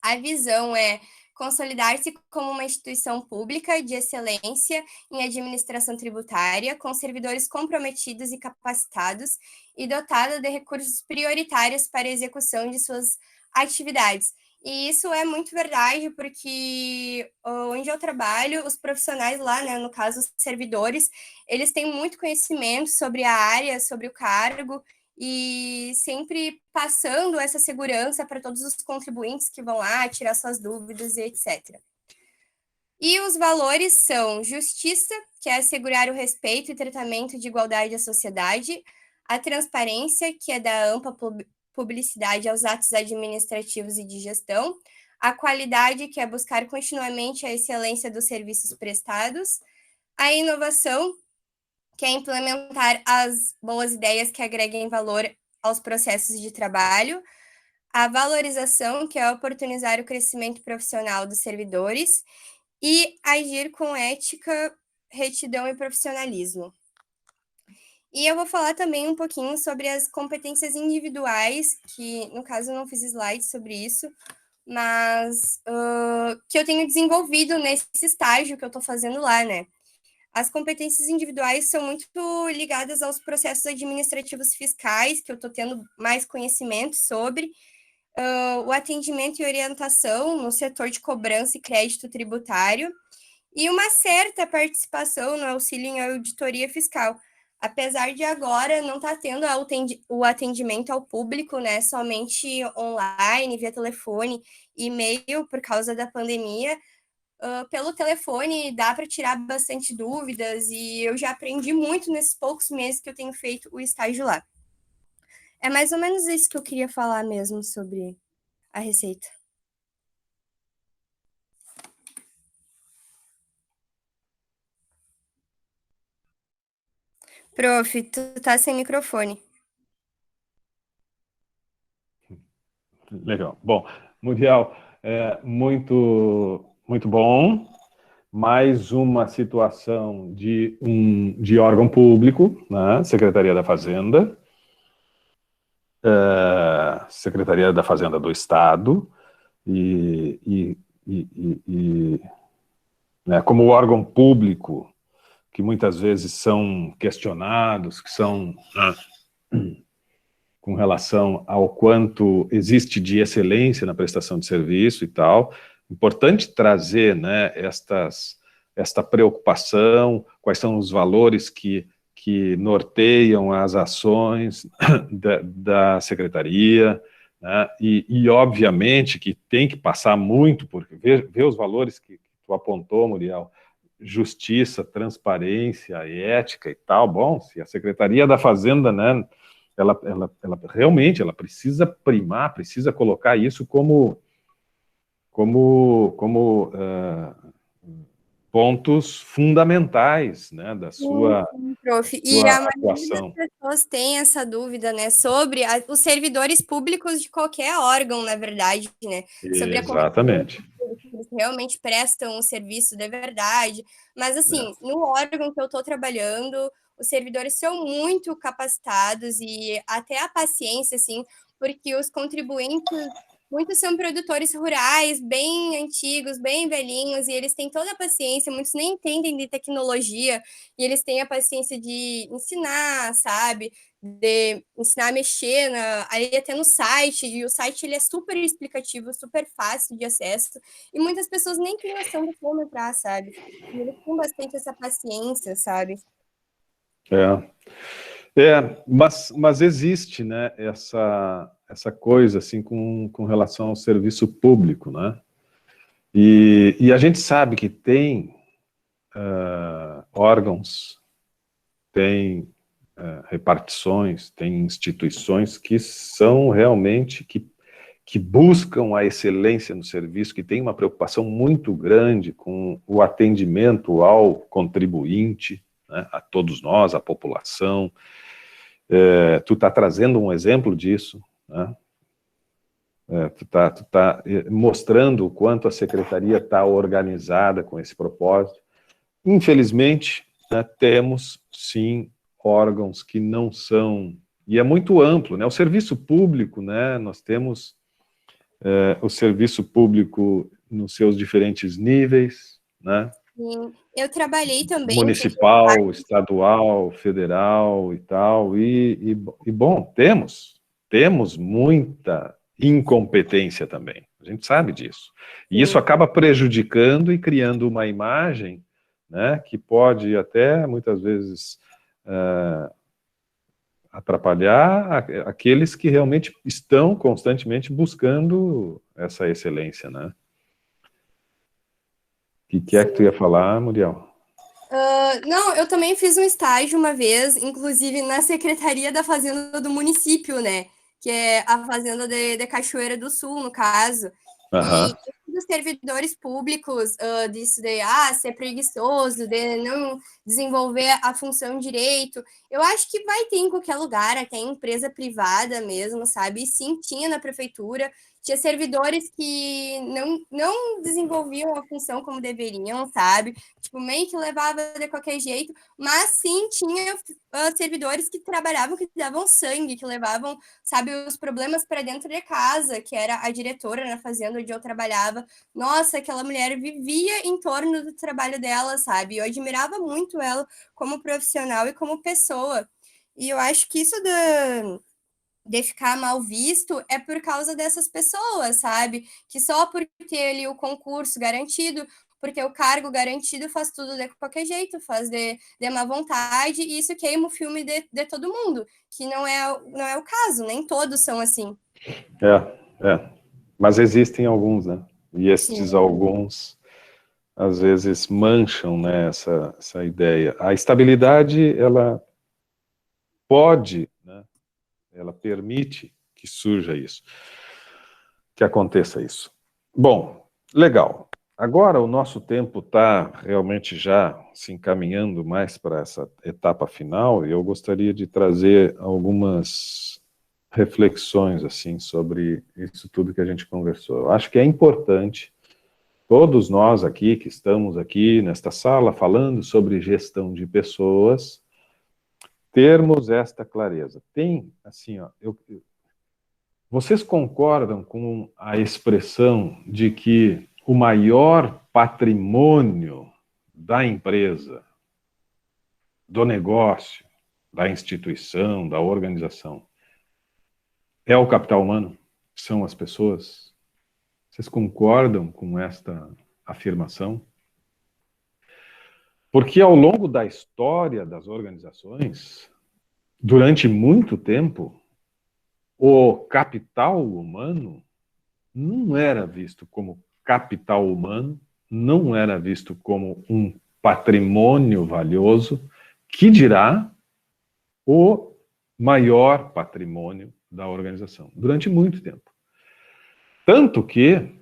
A visão é consolidar-se como uma instituição pública de excelência em administração tributária, com servidores comprometidos e capacitados e dotada de recursos prioritários para a execução de suas atividades. E isso é muito verdade, porque onde eu trabalho, os profissionais lá, né, no caso, os servidores, eles têm muito conhecimento sobre a área, sobre o cargo, e sempre passando essa segurança para todos os contribuintes que vão lá tirar suas dúvidas e etc. E os valores são justiça, que é assegurar o respeito e tratamento de igualdade à sociedade, a transparência, que é dar ampla publicidade aos atos administrativos e de gestão, a qualidade, que é buscar continuamente a excelência dos serviços prestados, a inovação, que é implementar as boas ideias que agreguem valor aos processos de trabalho, a valorização, que é oportunizar o crescimento profissional dos servidores, e agir com ética, retidão e profissionalismo. E eu vou falar também um pouquinho sobre as competências individuais, que no caso eu não fiz slides sobre isso, mas que eu tenho desenvolvido nesse estágio que eu estou fazendo lá, né? As competências individuais são muito ligadas aos processos administrativos fiscais, que eu estou tendo mais conhecimento sobre, o atendimento e orientação no setor de cobrança e crédito tributário, e uma certa participação no auxílio em auditoria fiscal, apesar de agora não estar tendo o atendimento ao público, né, somente online, via telefone e e-mail por causa da pandemia. Pelo telefone dá para tirar bastante dúvidas e eu já aprendi muito nesses poucos meses que eu tenho feito o estágio lá. É mais ou menos isso que eu queria falar mesmo sobre a receita. Prof, tu tá sem microfone. Legal. Bom, Muriel, muito bom. Mais uma situação de órgão público, né? Secretaria da Fazenda, Secretaria da Fazenda do Estado, né, como órgão público, que muitas vezes são questionados, que são com relação ao quanto existe de excelência na prestação de serviço e tal. Importante trazer, né, esta preocupação, quais são os valores que norteiam as ações da secretaria, né, e obviamente que tem que passar muito, porque ver os valores que tu apontou, Muriel, justiça, transparência, ética e tal. Bom, se a Secretaria da Fazenda, né, ela realmente precisa primar, precisa colocar isso como pontos fundamentais, né, da sua, Prof. E a maioria das pessoas tem essa dúvida, né, sobre os servidores públicos de qualquer órgão, na verdade, né? Sobre exatamente. Eles realmente prestam um serviço de verdade. Mas, assim, no órgão que eu estou trabalhando, os servidores são muito capacitados e até a paciência, assim, porque os contribuintes, muitos são produtores rurais, bem antigos, bem velhinhos, e eles têm toda a paciência, muitos nem entendem de tecnologia, e eles têm a paciência de ensinar, sabe? De ensinar a mexer, aí até no site, e o site ele é super explicativo, super fácil de acesso, e muitas pessoas nem têm noção de como entrar, sabe? E eles têm bastante essa paciência, sabe? Mas existe, né, essa coisa, assim, com relação ao serviço público, né, e a gente sabe que tem órgãos, tem repartições, tem instituições que são realmente, que buscam a excelência no serviço, que tem uma preocupação muito grande com o atendimento ao contribuinte, né, a todos nós, a população. Tu está trazendo um exemplo disso, né? Tu tá mostrando o quanto a secretaria está organizada com esse propósito. Infelizmente, né, temos, sim, órgãos que não são, e é muito amplo, né? O serviço público, né, nós temos o serviço público nos seus diferentes níveis, né? Sim. Eu trabalhei também... Municipal, estadual, federal e tal, e bom, temos muita incompetência também, a gente sabe disso. E isso acaba prejudicando e criando uma imagem, né, que pode até, muitas vezes, atrapalhar aqueles que realmente estão constantemente buscando essa excelência, né? O que é que tu ia falar, Muriel? Não, eu também fiz um estágio uma vez, inclusive na Secretaria da Fazenda do município, né? Que é a Fazenda de Cachoeira do Sul, no caso. Aham. E dos servidores públicos, disso de ser preguiçoso, de não desenvolver a função direito, eu acho que vai ter em qualquer lugar, até em empresa privada mesmo, sabe? E sim, tinha na prefeitura, tinha servidores que não desenvolviam a função como deveriam, sabe? Tipo, meio que levava de qualquer jeito, mas sim, tinha servidores que trabalhavam, que davam sangue, que levavam, sabe, os problemas para dentro de casa, que era a diretora na fazenda onde eu trabalhava. Nossa, aquela mulher vivia em torno do trabalho dela, sabe? Eu admirava muito ela como profissional e como pessoa. E eu acho que isso de ficar mal visto é por causa dessas pessoas, sabe? Que só por ter ali o concurso garantido, porque o cargo garantido faz tudo de qualquer jeito, faz de má vontade, e isso queima o filme de todo mundo, que não é o caso, nem todos são assim. Mas existem alguns, né? E estes Sim. alguns, às vezes, mancham, né, essa ideia. A estabilidade, ela pode, né, ela permite que surja isso, que aconteça isso. Bom, legal. Agora o nosso tempo está realmente já se encaminhando mais para essa etapa final, e eu gostaria de trazer algumas reflexões assim sobre isso tudo que a gente conversou. Eu acho que é importante todos nós aqui que estamos aqui nesta sala falando sobre gestão de pessoas termos esta clareza. Tem assim, ó, vocês concordam com a expressão de que o maior patrimônio da empresa, do negócio, da instituição, da organização, é o capital humano? São as pessoas? Vocês concordam com esta afirmação? Porque ao longo da história das organizações, durante muito tempo, o capital humano não era visto como capital humano, não era visto como um patrimônio valioso, que dirá o maior patrimônio da organização, durante muito tempo. Tanto que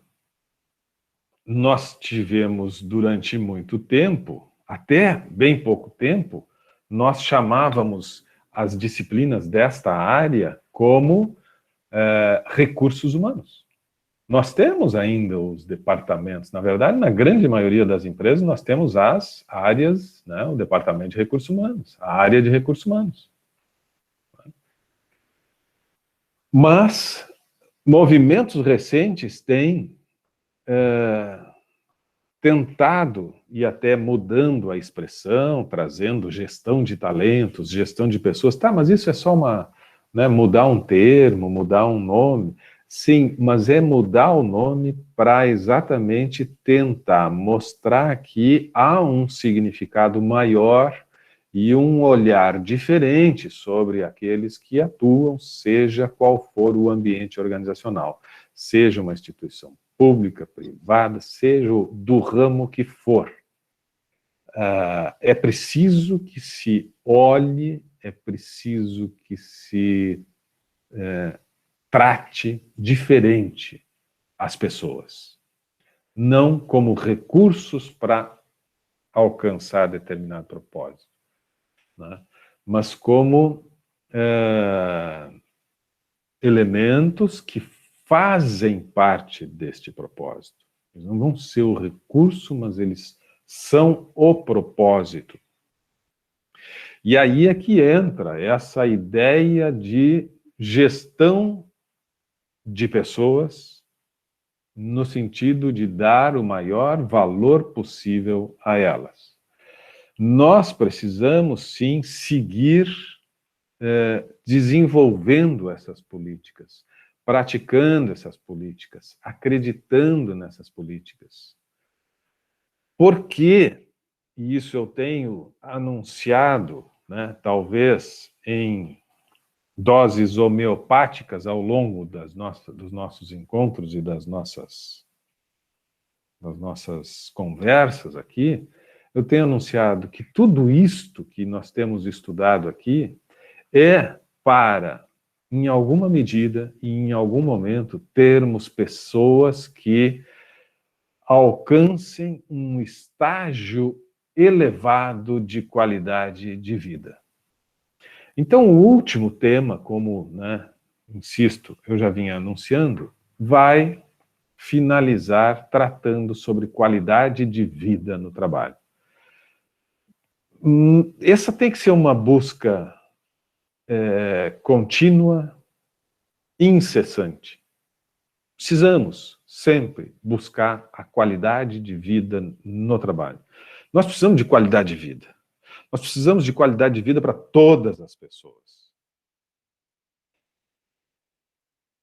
nós tivemos durante muito tempo, até bem pouco tempo, nós chamávamos as disciplinas desta área como recursos humanos. Nós temos ainda os departamentos, na verdade, na grande maioria das empresas, nós temos as áreas, né, o departamento de recursos humanos, a área de recursos humanos. Mas movimentos recentes têm tentado, e até mudando a expressão, trazendo gestão de talentos, gestão de pessoas. Tá, mas isso é só mudar um termo, mudar um nome. Sim, mas é mudar o nome para exatamente tentar mostrar que há um significado maior e um olhar diferente sobre aqueles que atuam, seja qual for o ambiente organizacional, seja uma instituição pública, privada, seja do ramo que for. É preciso que se olhe, é preciso que se trate diferente as pessoas. Não como recursos para alcançar determinado propósito, né? Mas como elementos que fazem parte deste propósito. Eles não vão ser o recurso, mas eles são o propósito. E aí é que entra essa ideia de gestão de pessoas no sentido de dar o maior valor possível a elas. Nós precisamos, sim, seguir desenvolvendo essas políticas, praticando essas políticas, acreditando nessas políticas. Porque, e isso eu tenho anunciado, né, talvez em doses homeopáticas ao longo dos nossos encontros e das nossas conversas aqui, eu tenho anunciado que tudo isto que nós temos estudado aqui é para em alguma medida e em algum momento, termos pessoas que alcancem um estágio elevado de qualidade de vida. Então, o último tema, como, insisto, eu já vinha anunciando, vai finalizar tratando sobre qualidade de vida no trabalho. Essa tem que ser uma busca contínua, incessante. Precisamos sempre buscar a qualidade de vida no trabalho. Nós precisamos de qualidade de vida. Nós precisamos de qualidade de vida para todas as pessoas.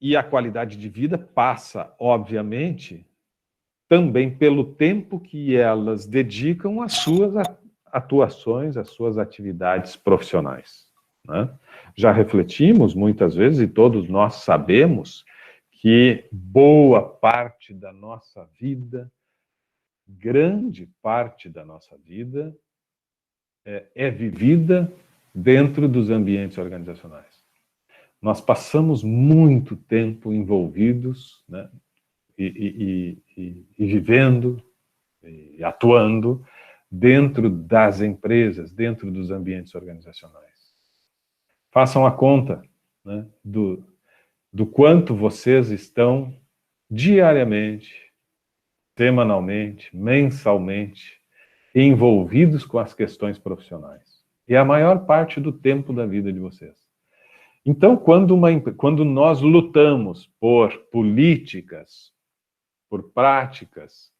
E a qualidade de vida passa, obviamente, também pelo tempo que elas dedicam às suas atuações, às suas atividades profissionais, né? Já refletimos muitas vezes, e todos nós sabemos, que boa parte da nossa vida, grande parte da nossa vida, é vivida dentro dos ambientes organizacionais. Nós passamos muito tempo envolvidos, né, e vivendo, e atuando dentro das empresas, dentro dos ambientes organizacionais. Façam a conta, né, do quanto vocês estão diariamente, semanalmente, mensalmente, envolvidos com as questões profissionais. E a maior parte do tempo da vida de vocês. Então, quando nós lutamos por políticas, por práticas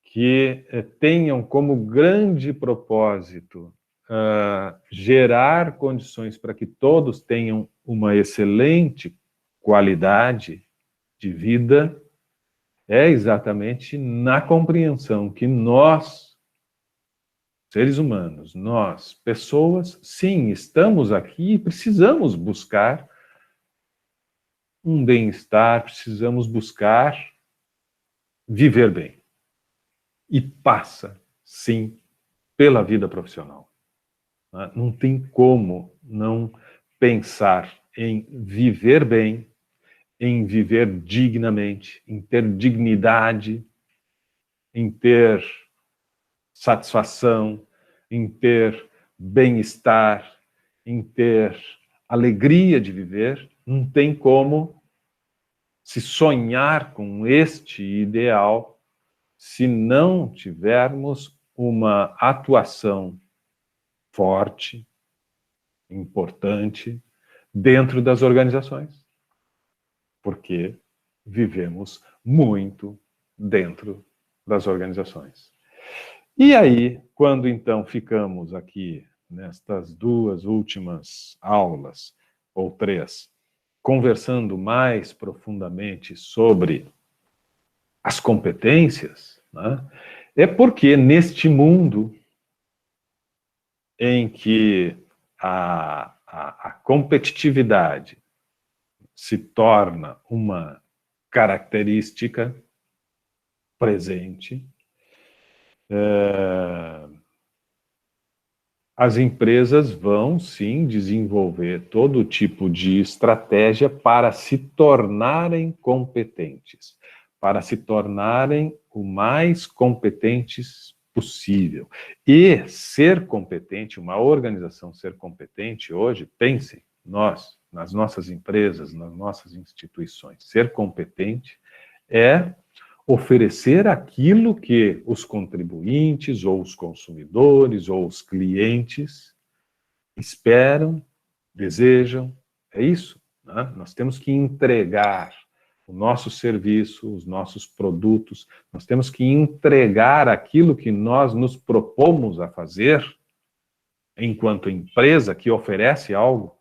que tenham como grande propósito gerar condições para que todos tenham uma excelente qualidade de vida, é exatamente na compreensão que nós, seres humanos, nós, pessoas, sim, estamos aqui e precisamos buscar um bem-estar, precisamos buscar viver bem. E passa, sim, pela vida profissional. Não tem como não pensar em viver bem, em viver dignamente, em ter dignidade, em ter satisfação, em ter bem-estar, em ter alegria de viver. Não tem como se sonhar com este ideal se não tivermos uma atuação forte, importante, dentro das organizações. Porque vivemos muito dentro das organizações. E aí, quando então ficamos aqui nestas duas últimas aulas, ou 3, conversando mais profundamente sobre as competências, né, é porque neste mundo em que a competitividade se torna uma característica presente, as empresas vão, sim, desenvolver todo tipo de estratégia para se tornarem competentes, para se tornarem o mais competentes possível. E ser competente, uma organização ser competente hoje, pensem, nós, nas nossas empresas, nas nossas instituições, ser competente é oferecer aquilo que os contribuintes, ou os consumidores, ou os clientes esperam, desejam. É isso, né? Nós temos que entregar o nosso serviço, os nossos produtos, nós temos que entregar aquilo que nós nos propomos a fazer enquanto empresa que oferece algo,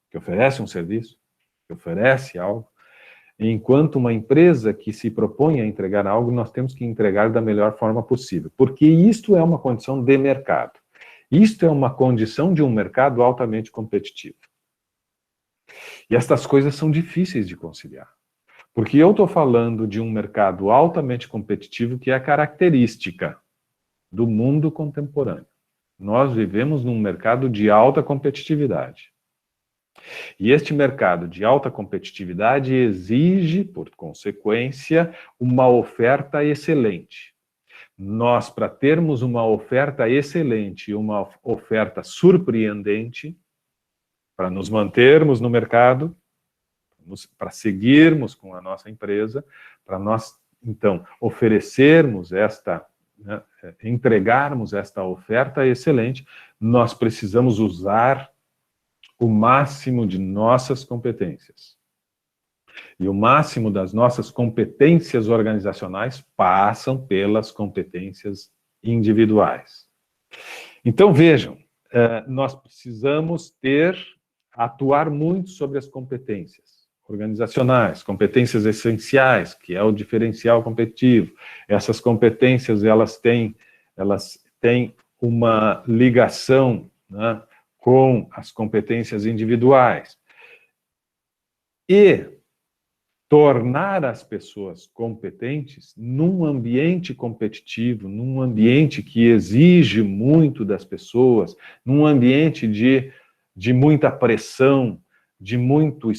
que oferece um serviço, que oferece algo. Enquanto uma empresa que se propõe a entregar algo, nós temos que entregar da melhor forma possível, porque isto é uma condição de mercado. Isto é uma condição de um mercado altamente competitivo. E estas coisas são difíceis de conciliar, porque eu estou falando de um mercado altamente competitivo que é característica do mundo contemporâneo. Nós vivemos num mercado de alta competitividade. E este mercado de alta competitividade exige, por consequência, uma oferta excelente. Nós, para termos uma oferta excelente e uma oferta surpreendente, para nos mantermos no mercado, para seguirmos com a nossa empresa, para nós, então, oferecermos esta, né, entregarmos esta oferta excelente, nós precisamos usar o máximo de nossas competências. E o máximo das nossas competências organizacionais passam pelas competências individuais. Então, vejam, nós precisamos atuar muito sobre as competências organizacionais, competências essenciais, que é o diferencial competitivo. Essas competências, elas têm uma ligação, né, com as competências individuais. E tornar as pessoas competentes num ambiente competitivo, num ambiente que exige muito das pessoas, num ambiente de muita pressão, de muito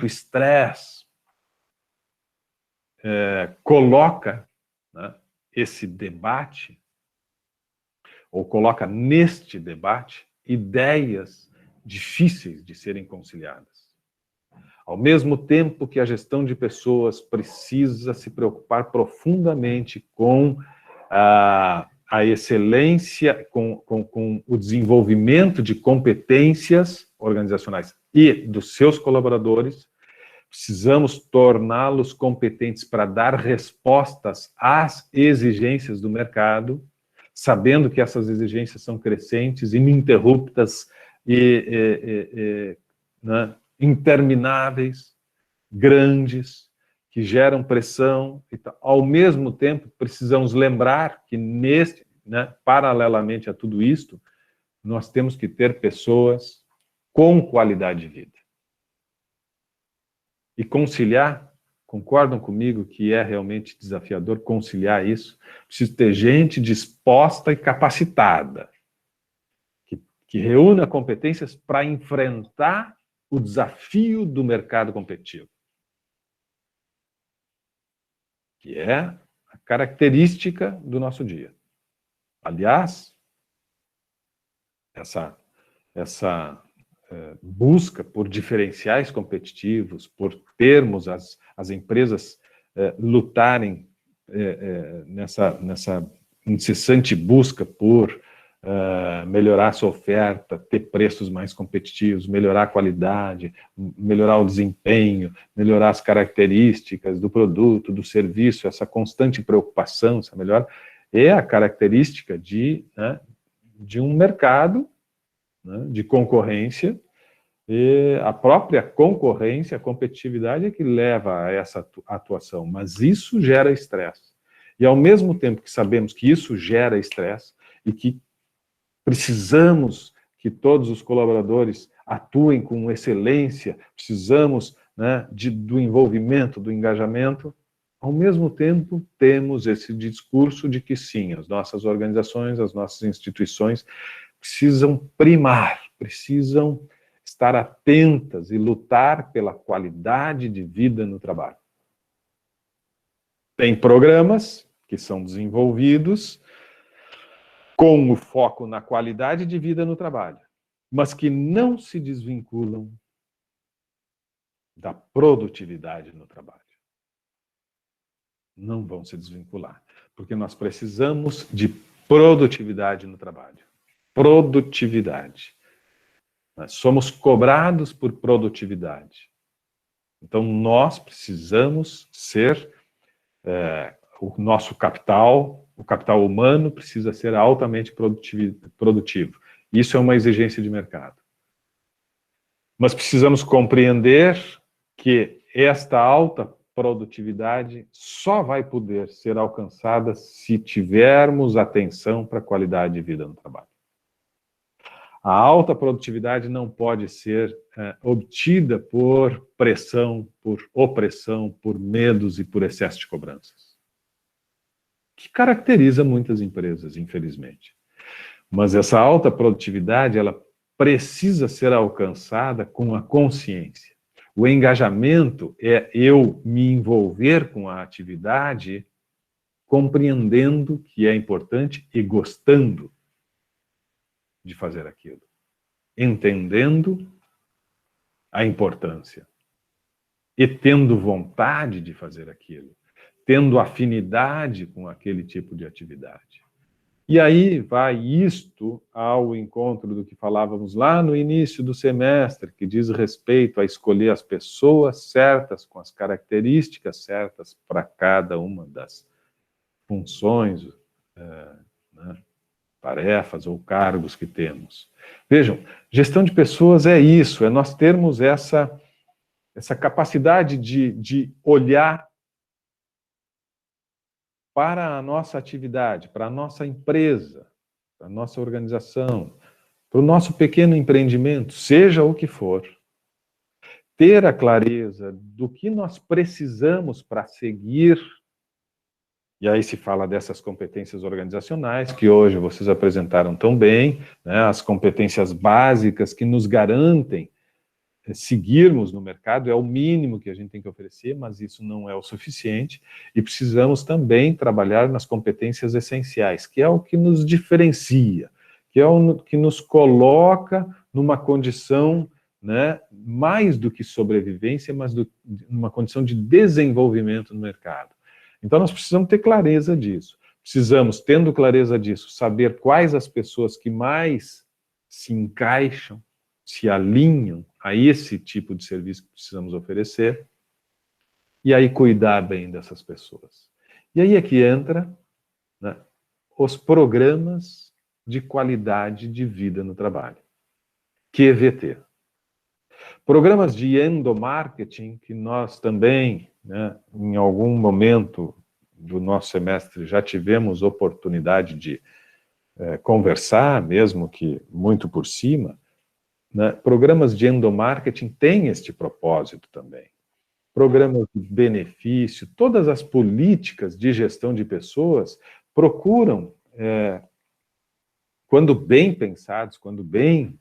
estresse, coloca, né, esse debate, ou coloca neste debate, ideias difíceis de serem conciliadas. Ao mesmo tempo que a gestão de pessoas precisa se preocupar profundamente com a excelência, com o desenvolvimento de competências organizacionais e dos seus colaboradores, precisamos torná-los competentes para dar respostas às exigências do mercado, sabendo que essas exigências são crescentes, ininterruptas e né, intermináveis, grandes, que geram pressão. Ao mesmo tempo, precisamos lembrar que, paralelamente a tudo isto, nós temos que ter pessoas com qualidade de vida. E conciliar, concordam comigo que é realmente desafiador conciliar isso? Preciso ter gente disposta e capacitada, que reúna competências para enfrentar o desafio do mercado competitivo, que é a característica do nosso dia. Aliás, essa busca por diferenciais competitivos, por termos as empresas lutarem nessa incessante busca por melhorar a sua oferta, ter preços mais competitivos, melhorar a qualidade, melhorar o desempenho, melhorar as características do produto, do serviço, essa constante preocupação, essa melhora, é a característica de um mercado, né, de concorrência, e a própria concorrência, a competitividade é que leva a essa atuação, mas isso gera estresse. E ao mesmo tempo que sabemos que isso gera estresse e que precisamos que todos os colaboradores atuem com excelência, precisamos, né, do envolvimento, do engajamento, ao mesmo tempo temos esse discurso de que sim, as nossas organizações, as nossas instituições precisam primar, precisam estar atentas e lutar pela qualidade de vida no trabalho. Tem programas que são desenvolvidos com o foco na qualidade de vida no trabalho, mas que não se desvinculam da produtividade no trabalho. Não vão se desvincular, porque nós precisamos de produtividade no trabalho. Produtividade. Nós somos cobrados por produtividade. Então, nós precisamos ser, o nosso capital, o capital humano precisa ser altamente produtivo. Isso é uma exigência de mercado. Mas precisamos compreender que esta alta produtividade só vai poder ser alcançada se tivermos atenção para a qualidade de vida no trabalho. A alta produtividade não pode ser obtida por pressão, por opressão, por medos e por excesso de cobranças, que caracteriza muitas empresas, infelizmente. Mas essa alta produtividade, ela precisa ser alcançada com a consciência. O engajamento é eu me envolver com a atividade, compreendendo que é importante e gostando de fazer aquilo. Entendendo a importância. E tendo vontade de fazer aquilo. Tendo afinidade com aquele tipo de atividade. E aí vai isto ao encontro do que falávamos lá no início do semestre, que diz respeito a escolher as pessoas certas, com as características certas para cada uma das funções, né, tarefas ou cargos que temos. Vejam, gestão de pessoas é isso, é nós termos essa capacidade de olhar para a nossa atividade, para a nossa empresa, para a nossa organização, para o nosso pequeno empreendimento, seja o que for, ter a clareza do que nós precisamos para seguir, e aí se fala dessas competências organizacionais, que hoje vocês apresentaram tão bem, né, as competências básicas que nos garantem seguirmos no mercado, é o mínimo que a gente tem que oferecer, mas isso não é o suficiente, e precisamos também trabalhar nas competências essenciais, que é o que nos diferencia, que é o que nos coloca numa condição, né, mais do que sobrevivência, mas numa condição de desenvolvimento no mercado. Então nós precisamos ter clareza disso. Precisamos, tendo clareza disso, saber quais as pessoas que mais se encaixam, se alinham a esse tipo de serviço que precisamos oferecer, e aí cuidar bem dessas pessoas. E aí é que entra, né, os programas de qualidade de vida no trabalho, QVT. Programas de endomarketing, que nós também, né, em algum momento do nosso semestre, já tivemos oportunidade de conversar, mesmo que muito por cima, né? Programas de endomarketing têm este propósito também. Programas de benefício, todas as políticas de gestão de pessoas procuram, quando bem pensados, quando bem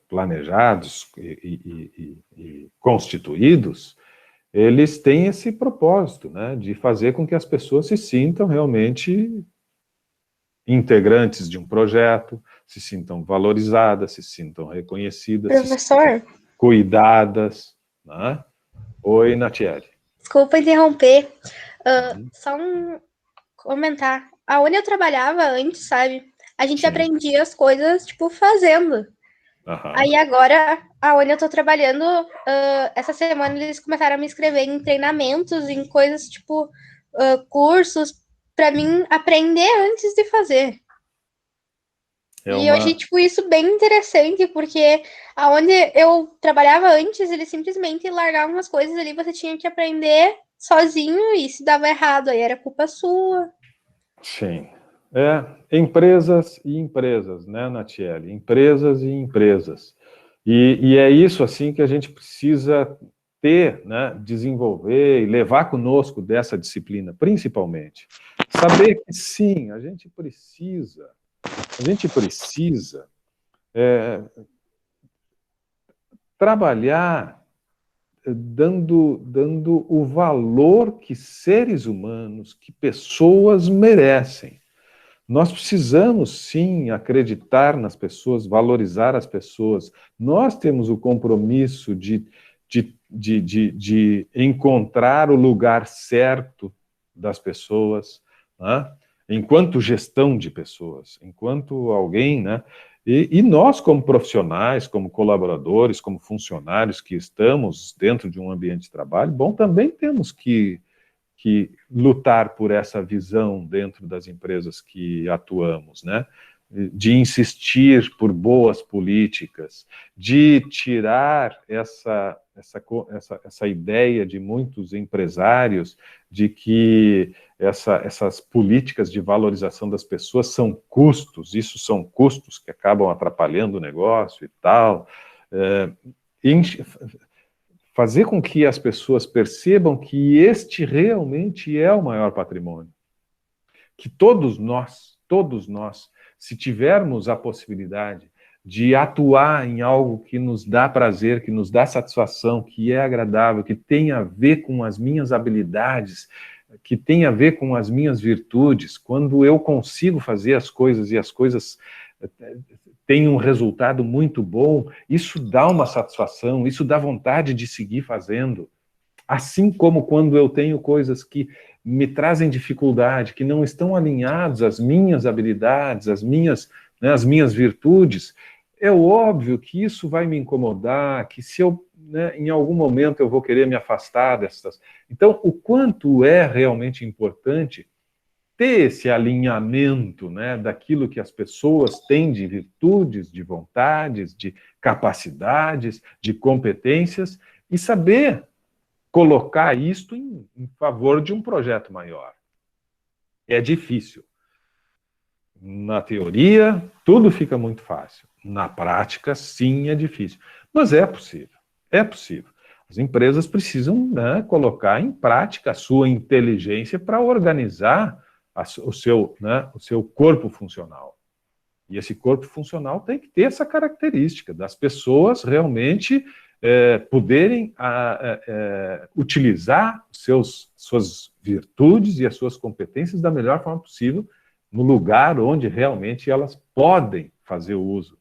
planejados e constituídos, eles têm esse propósito, né, de fazer com que as pessoas se sintam realmente integrantes de um projeto, se sintam valorizadas, se sintam reconhecidas, Professor? Cuidadas, né? Oi, Natiele. Desculpa interromper. Só um comentar. Aonde eu trabalhava antes, sabe? A gente aprendia as coisas, tipo, fazendo. Aí agora, aonde eu tô trabalhando, essa semana eles começaram a me inscrever em treinamentos, em coisas, tipo, cursos, para mim aprender antes de fazer. E eu achei, tipo, isso bem interessante, porque aonde eu trabalhava antes, eles simplesmente largavam as coisas ali, você tinha que aprender sozinho, e se dava errado, aí era culpa sua. Sim. Empresas e empresas, né, Natiele? Empresas e empresas. E é isso, assim, que a gente precisa ter, né, desenvolver e levar conosco dessa disciplina, principalmente. Saber que, sim, a gente precisa trabalhar dando o valor que seres humanos, que pessoas merecem. Nós precisamos, sim, acreditar nas pessoas, valorizar as pessoas. Nós temos o compromisso de encontrar o lugar certo das pessoas, né? Enquanto gestão de pessoas, enquanto alguém, né? E nós, como profissionais, como colaboradores, como funcionários que estamos dentro de um ambiente de trabalho, bom, também temos que lutar por essa visão dentro das empresas que atuamos, né? De insistir por boas políticas, de tirar essa ideia de muitos empresários de que essas políticas de valorização das pessoas são custos, isso são custos que acabam atrapalhando o negócio e tal. Fazer com que as pessoas percebam que este realmente é o maior patrimônio. Que todos nós se tivermos a possibilidade de atuar em algo que nos dá prazer, que nos dá satisfação, que é agradável, que tem a ver com as minhas habilidades, que tem a ver com as minhas virtudes, quando eu consigo fazer as coisas e as coisas têm um resultado muito bom, isso dá uma satisfação, isso dá vontade de seguir fazendo. Assim como quando eu tenho coisas que me trazem dificuldade, que não estão alinhados às minhas habilidades, às minhas virtudes, é óbvio que isso vai me incomodar, que se eu, em algum momento eu vou querer me afastar dessas. Então, o quanto é realmente importante ter esse alinhamento, daquilo que as pessoas têm de virtudes, de vontades, de capacidades, de competências, e saber colocar isto em favor de um projeto maior. É difícil. Na teoria, tudo fica muito fácil. Na prática, sim, é difícil. Mas é possível. É possível. As empresas precisam colocar em prática a sua inteligência para organizar o seu corpo funcional. E esse corpo funcional tem que ter essa característica das pessoas realmente poderem utilizar suas virtudes e as suas competências da melhor forma possível no lugar onde realmente elas podem fazer uso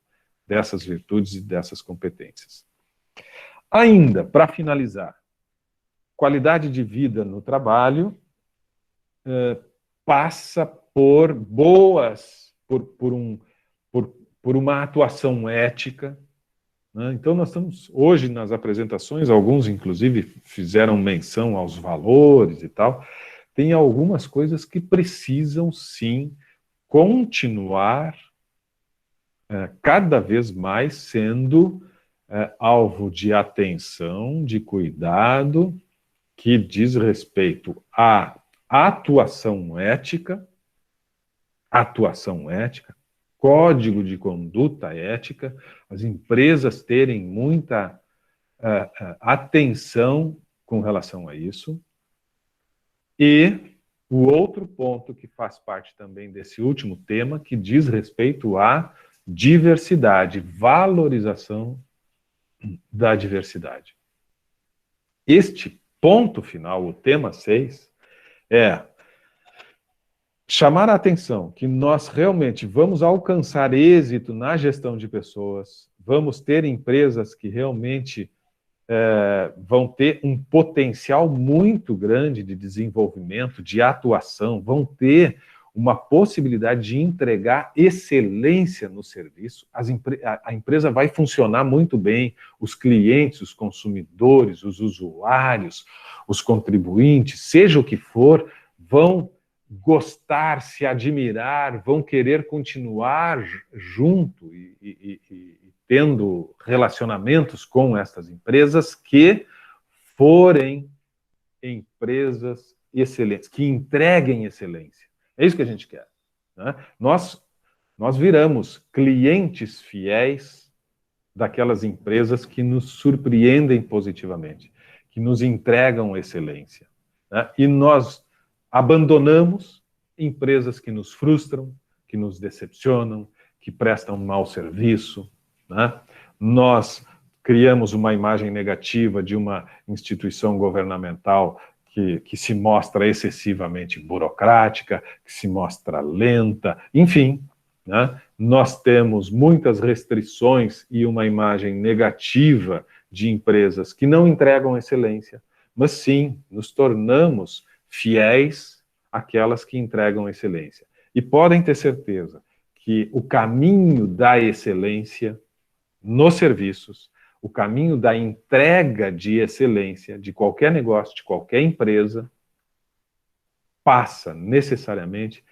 dessas virtudes e dessas competências. Ainda, para finalizar, qualidade de vida no trabalho passa por uma atuação ética. Então, nós estamos, hoje, nas apresentações, alguns, inclusive, fizeram menção aos valores e tal. Tem algumas coisas que precisam, sim, continuar cada vez mais sendo alvo de atenção, de cuidado, que diz respeito à atuação ética, código de conduta ética, as empresas terem muita atenção com relação a isso. E o outro ponto que faz parte também desse último tema, que diz respeito à diversidade, valorização da diversidade. Este ponto final, o tema 6, é chamar a atenção que nós realmente vamos alcançar êxito na gestão de pessoas, vamos ter empresas que realmente vão ter um potencial muito grande de desenvolvimento, de atuação, vão ter uma possibilidade de entregar excelência no serviço, a empresa vai funcionar muito bem, os clientes, os consumidores, os usuários, os contribuintes, seja o que for, vão gostar, se admirar, vão querer continuar junto e tendo relacionamentos com estas empresas que forem empresas excelentes, que entreguem excelência. É isso que a gente quer. Nós viramos clientes fiéis daquelas empresas que nos surpreendem positivamente, que nos entregam excelência. E nós abandonamos empresas que nos frustram, que nos decepcionam, que prestam mau serviço. Nós criamos uma imagem negativa de uma instituição governamental que se mostra excessivamente burocrática, que se mostra lenta, enfim, nós temos muitas restrições e uma imagem negativa de empresas que não entregam excelência, mas sim, nos tornamos fiéis àquelas que entregam excelência. E podem ter certeza que o caminho da excelência nos serviços, o caminho da entrega de excelência de qualquer negócio, de qualquer empresa, passa necessariamente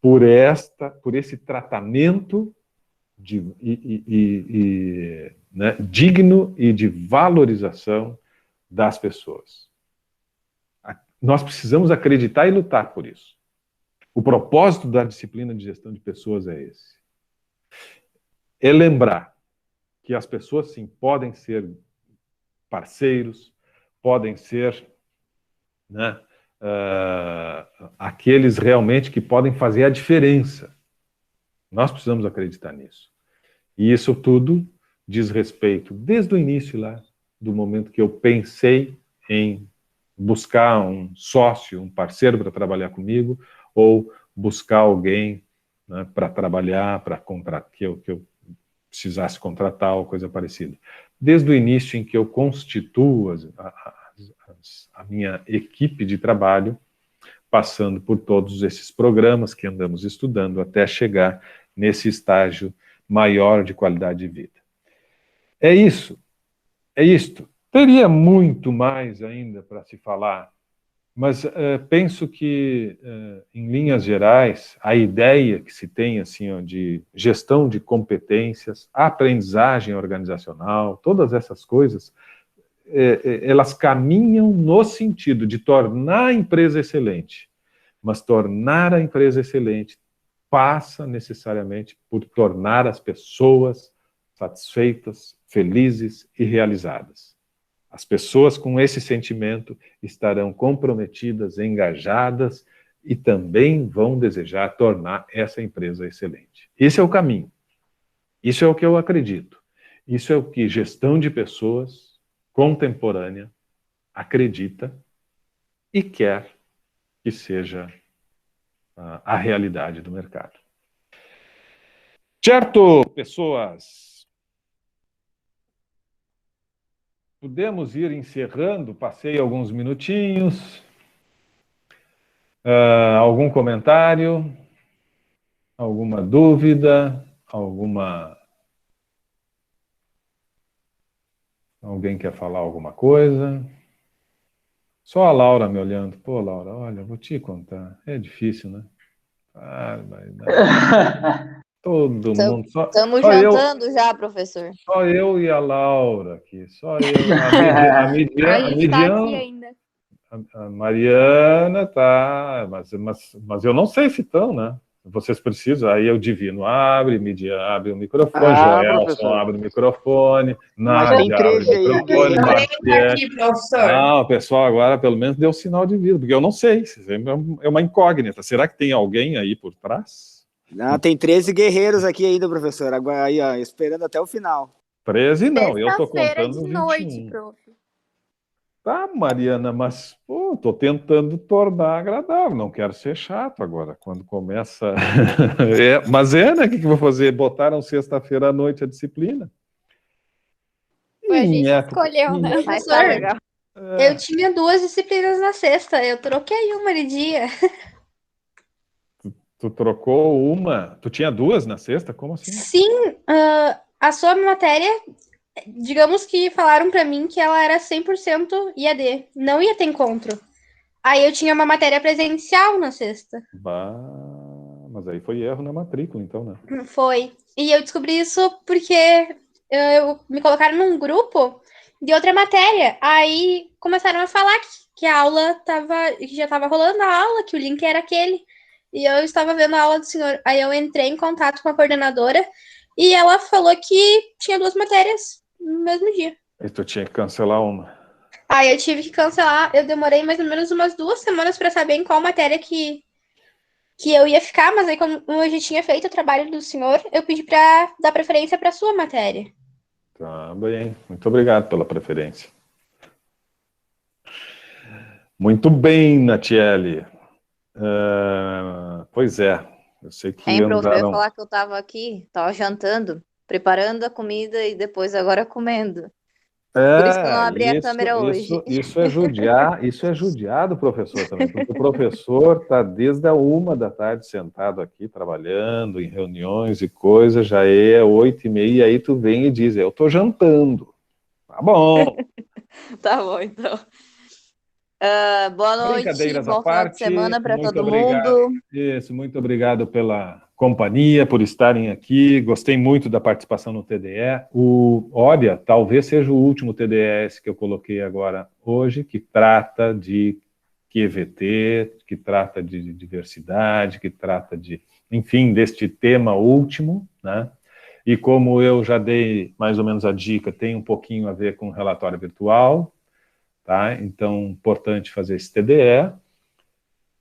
por esse tratamento digno e de valorização das pessoas. Nós precisamos acreditar e lutar por isso. O propósito da disciplina de gestão de pessoas é esse. É lembrar que as pessoas, sim, podem ser parceiros, podem ser aqueles realmente que podem fazer a diferença Nós precisamos acreditar nisso. E isso tudo diz respeito, desde o início lá, do momento que eu pensei em buscar um sócio, um parceiro para trabalhar comigo, ou buscar alguém, né, para trabalhar, para contratar, que eu precisasse contratar ou coisa parecida. Desde o início em que eu constituo a minha equipe de trabalho, passando por todos esses programas que andamos estudando até chegar nesse estágio maior de qualidade de vida. É isso, é isto. Teria muito mais ainda para se falar, mas penso que, em linhas gerais, a ideia que se tem assim, ó, de gestão de competências, aprendizagem organizacional, todas essas coisas, elas caminham no sentido de tornar a empresa excelente, mas tornar a empresa excelente passa necessariamente por tornar as pessoas satisfeitas, felizes e realizadas. As pessoas com esse sentimento estarão comprometidas, engajadas e também vão desejar tornar essa empresa excelente. Esse é o caminho. Isso é o que eu acredito. Isso é o que gestão de pessoas contemporânea acredita e quer que seja a realidade do mercado. Certo, pessoas? Podemos ir encerrando, passei alguns minutinhos. Algum comentário? Alguma dúvida? Alguém quer falar alguma coisa? Só a Laura me olhando. Pô, Laura, olha, vou te contar. É difícil, né? Todo mundo. Estamos só jantando já, professor. Só eu e a Laura aqui. Só eu. A gente tá aqui ainda. A Mariana tá. Mas eu não sei se estão, né? Vocês precisam, aí eu divino abre, Midian abre o microfone, Joelson abre o microfone, Nádia abre o microfone, Não, o pessoal agora pelo menos deu sinal de vida, porque eu não sei, é uma incógnita. Será que tem alguém aí por trás? Não, tem 13 guerreiros aqui ainda, professor, agora aí, ó, esperando até o final. 13 não, eu tô contando de 21. noite, prof. Tá, Mariana, mas tô tentando tornar agradável, não quero ser chato agora, quando começa... mas né, o que eu vou fazer? Botaram sexta-feira à noite a disciplina. Foi a gente escolheu, né? Mas tá legal. Eu tinha 2 disciplinas na sexta, eu troquei uma de dia. Tu trocou uma? Tu tinha 2 na sexta? Como assim? Sim, a sua matéria... Digamos que falaram pra mim que ela era 100% IAD, não ia ter encontro. Aí eu tinha uma matéria presencial na sexta. Mas aí foi erro na matrícula, então, né? Foi. E eu descobri isso porque me colocaram num grupo de outra matéria. Aí começaram a falar que a aula que já estava rolando a aula, que o link era aquele. E eu estava vendo a aula do senhor. Aí eu entrei em contato com a coordenadora e ela falou que tinha 2 matérias no mesmo dia. E tu tinha que cancelar uma. Aí eu tive que cancelar. Eu demorei mais ou menos umas 2 semanas para saber em qual matéria que eu ia ficar, mas aí como eu já tinha feito o trabalho do senhor, eu pedi para dar preferência para sua matéria. Tá bem, muito obrigado pela preferência. Muito bem, Natiele. Pois é, eu sei que prof, eu ia falar que eu tava jantando, preparando a comida e depois agora comendo. Por isso que eu não abri a câmera hoje. Isso é judiar do professor também, porque o professor está desde a 1h sentado aqui, trabalhando em reuniões e coisas, já é 8h30, e aí tu vem e diz, eu estou jantando. Tá bom. Tá bom, então. Boa noite, bom final de semana para todo mundo. Isso, muito obrigado pela companhia, por estarem aqui. Gostei muito da participação no TDE. Olha, talvez seja o último TDS que eu coloquei agora hoje, que trata de QVT, que trata de diversidade, que trata de, enfim, deste tema último, né? E como eu já dei mais ou menos a dica, tem um pouquinho a ver com relatório virtual, tá? Então, importante fazer esse TDE,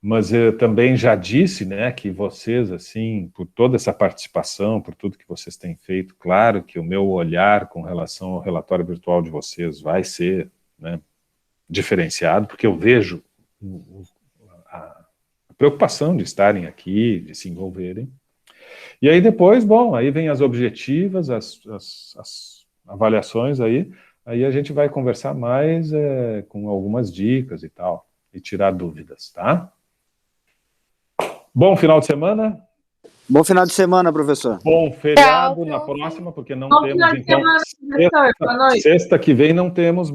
Mas eu também já disse, né, que vocês, assim, por toda essa participação, por tudo que vocês têm feito, claro que o meu olhar com relação ao relatório virtual de vocês vai ser, né, diferenciado, porque eu vejo a preocupação de estarem aqui, de se envolverem. E aí depois, bom, aí vem as objetivas, as avaliações aí a gente vai conversar mais com algumas dicas e tal, e tirar dúvidas, tá? Bom final de semana. Bom final de semana, professor. Bom feriado na próxima, porque não temos, então, sexta que vem não temos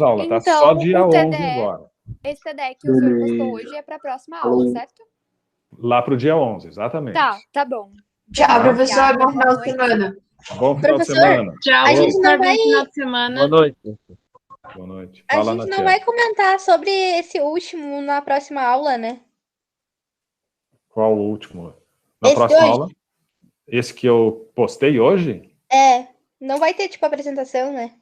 aula, tá? Só dia 11 agora. Esse TDE que o senhor postou hoje é para a próxima aula, certo? Lá para o dia 11, exatamente. Tá bom. Tchau, professor. Bom final de semana. Bom final de semana. Tchau, a gente não vai... final de semana. Boa noite. Boa noite. Fala, a gente não vai comentar sobre esse último na próxima aula, né? Qual o último? Na próxima aula? Esse que eu postei hoje? Não vai ter, tipo, apresentação, né?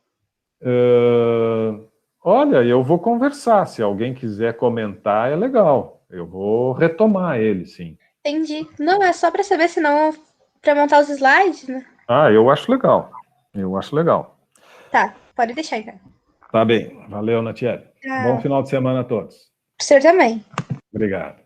Olha, eu vou conversar. Se alguém quiser comentar, é legal. Eu vou retomar ele, sim. Entendi. Não, é só para saber, senão, para montar os slides, né? Eu acho legal. Eu acho legal. Tá, pode deixar, então. Tá bem. Valeu, Natiele. Bom final de semana a todos. Pro senhor também. Obrigado.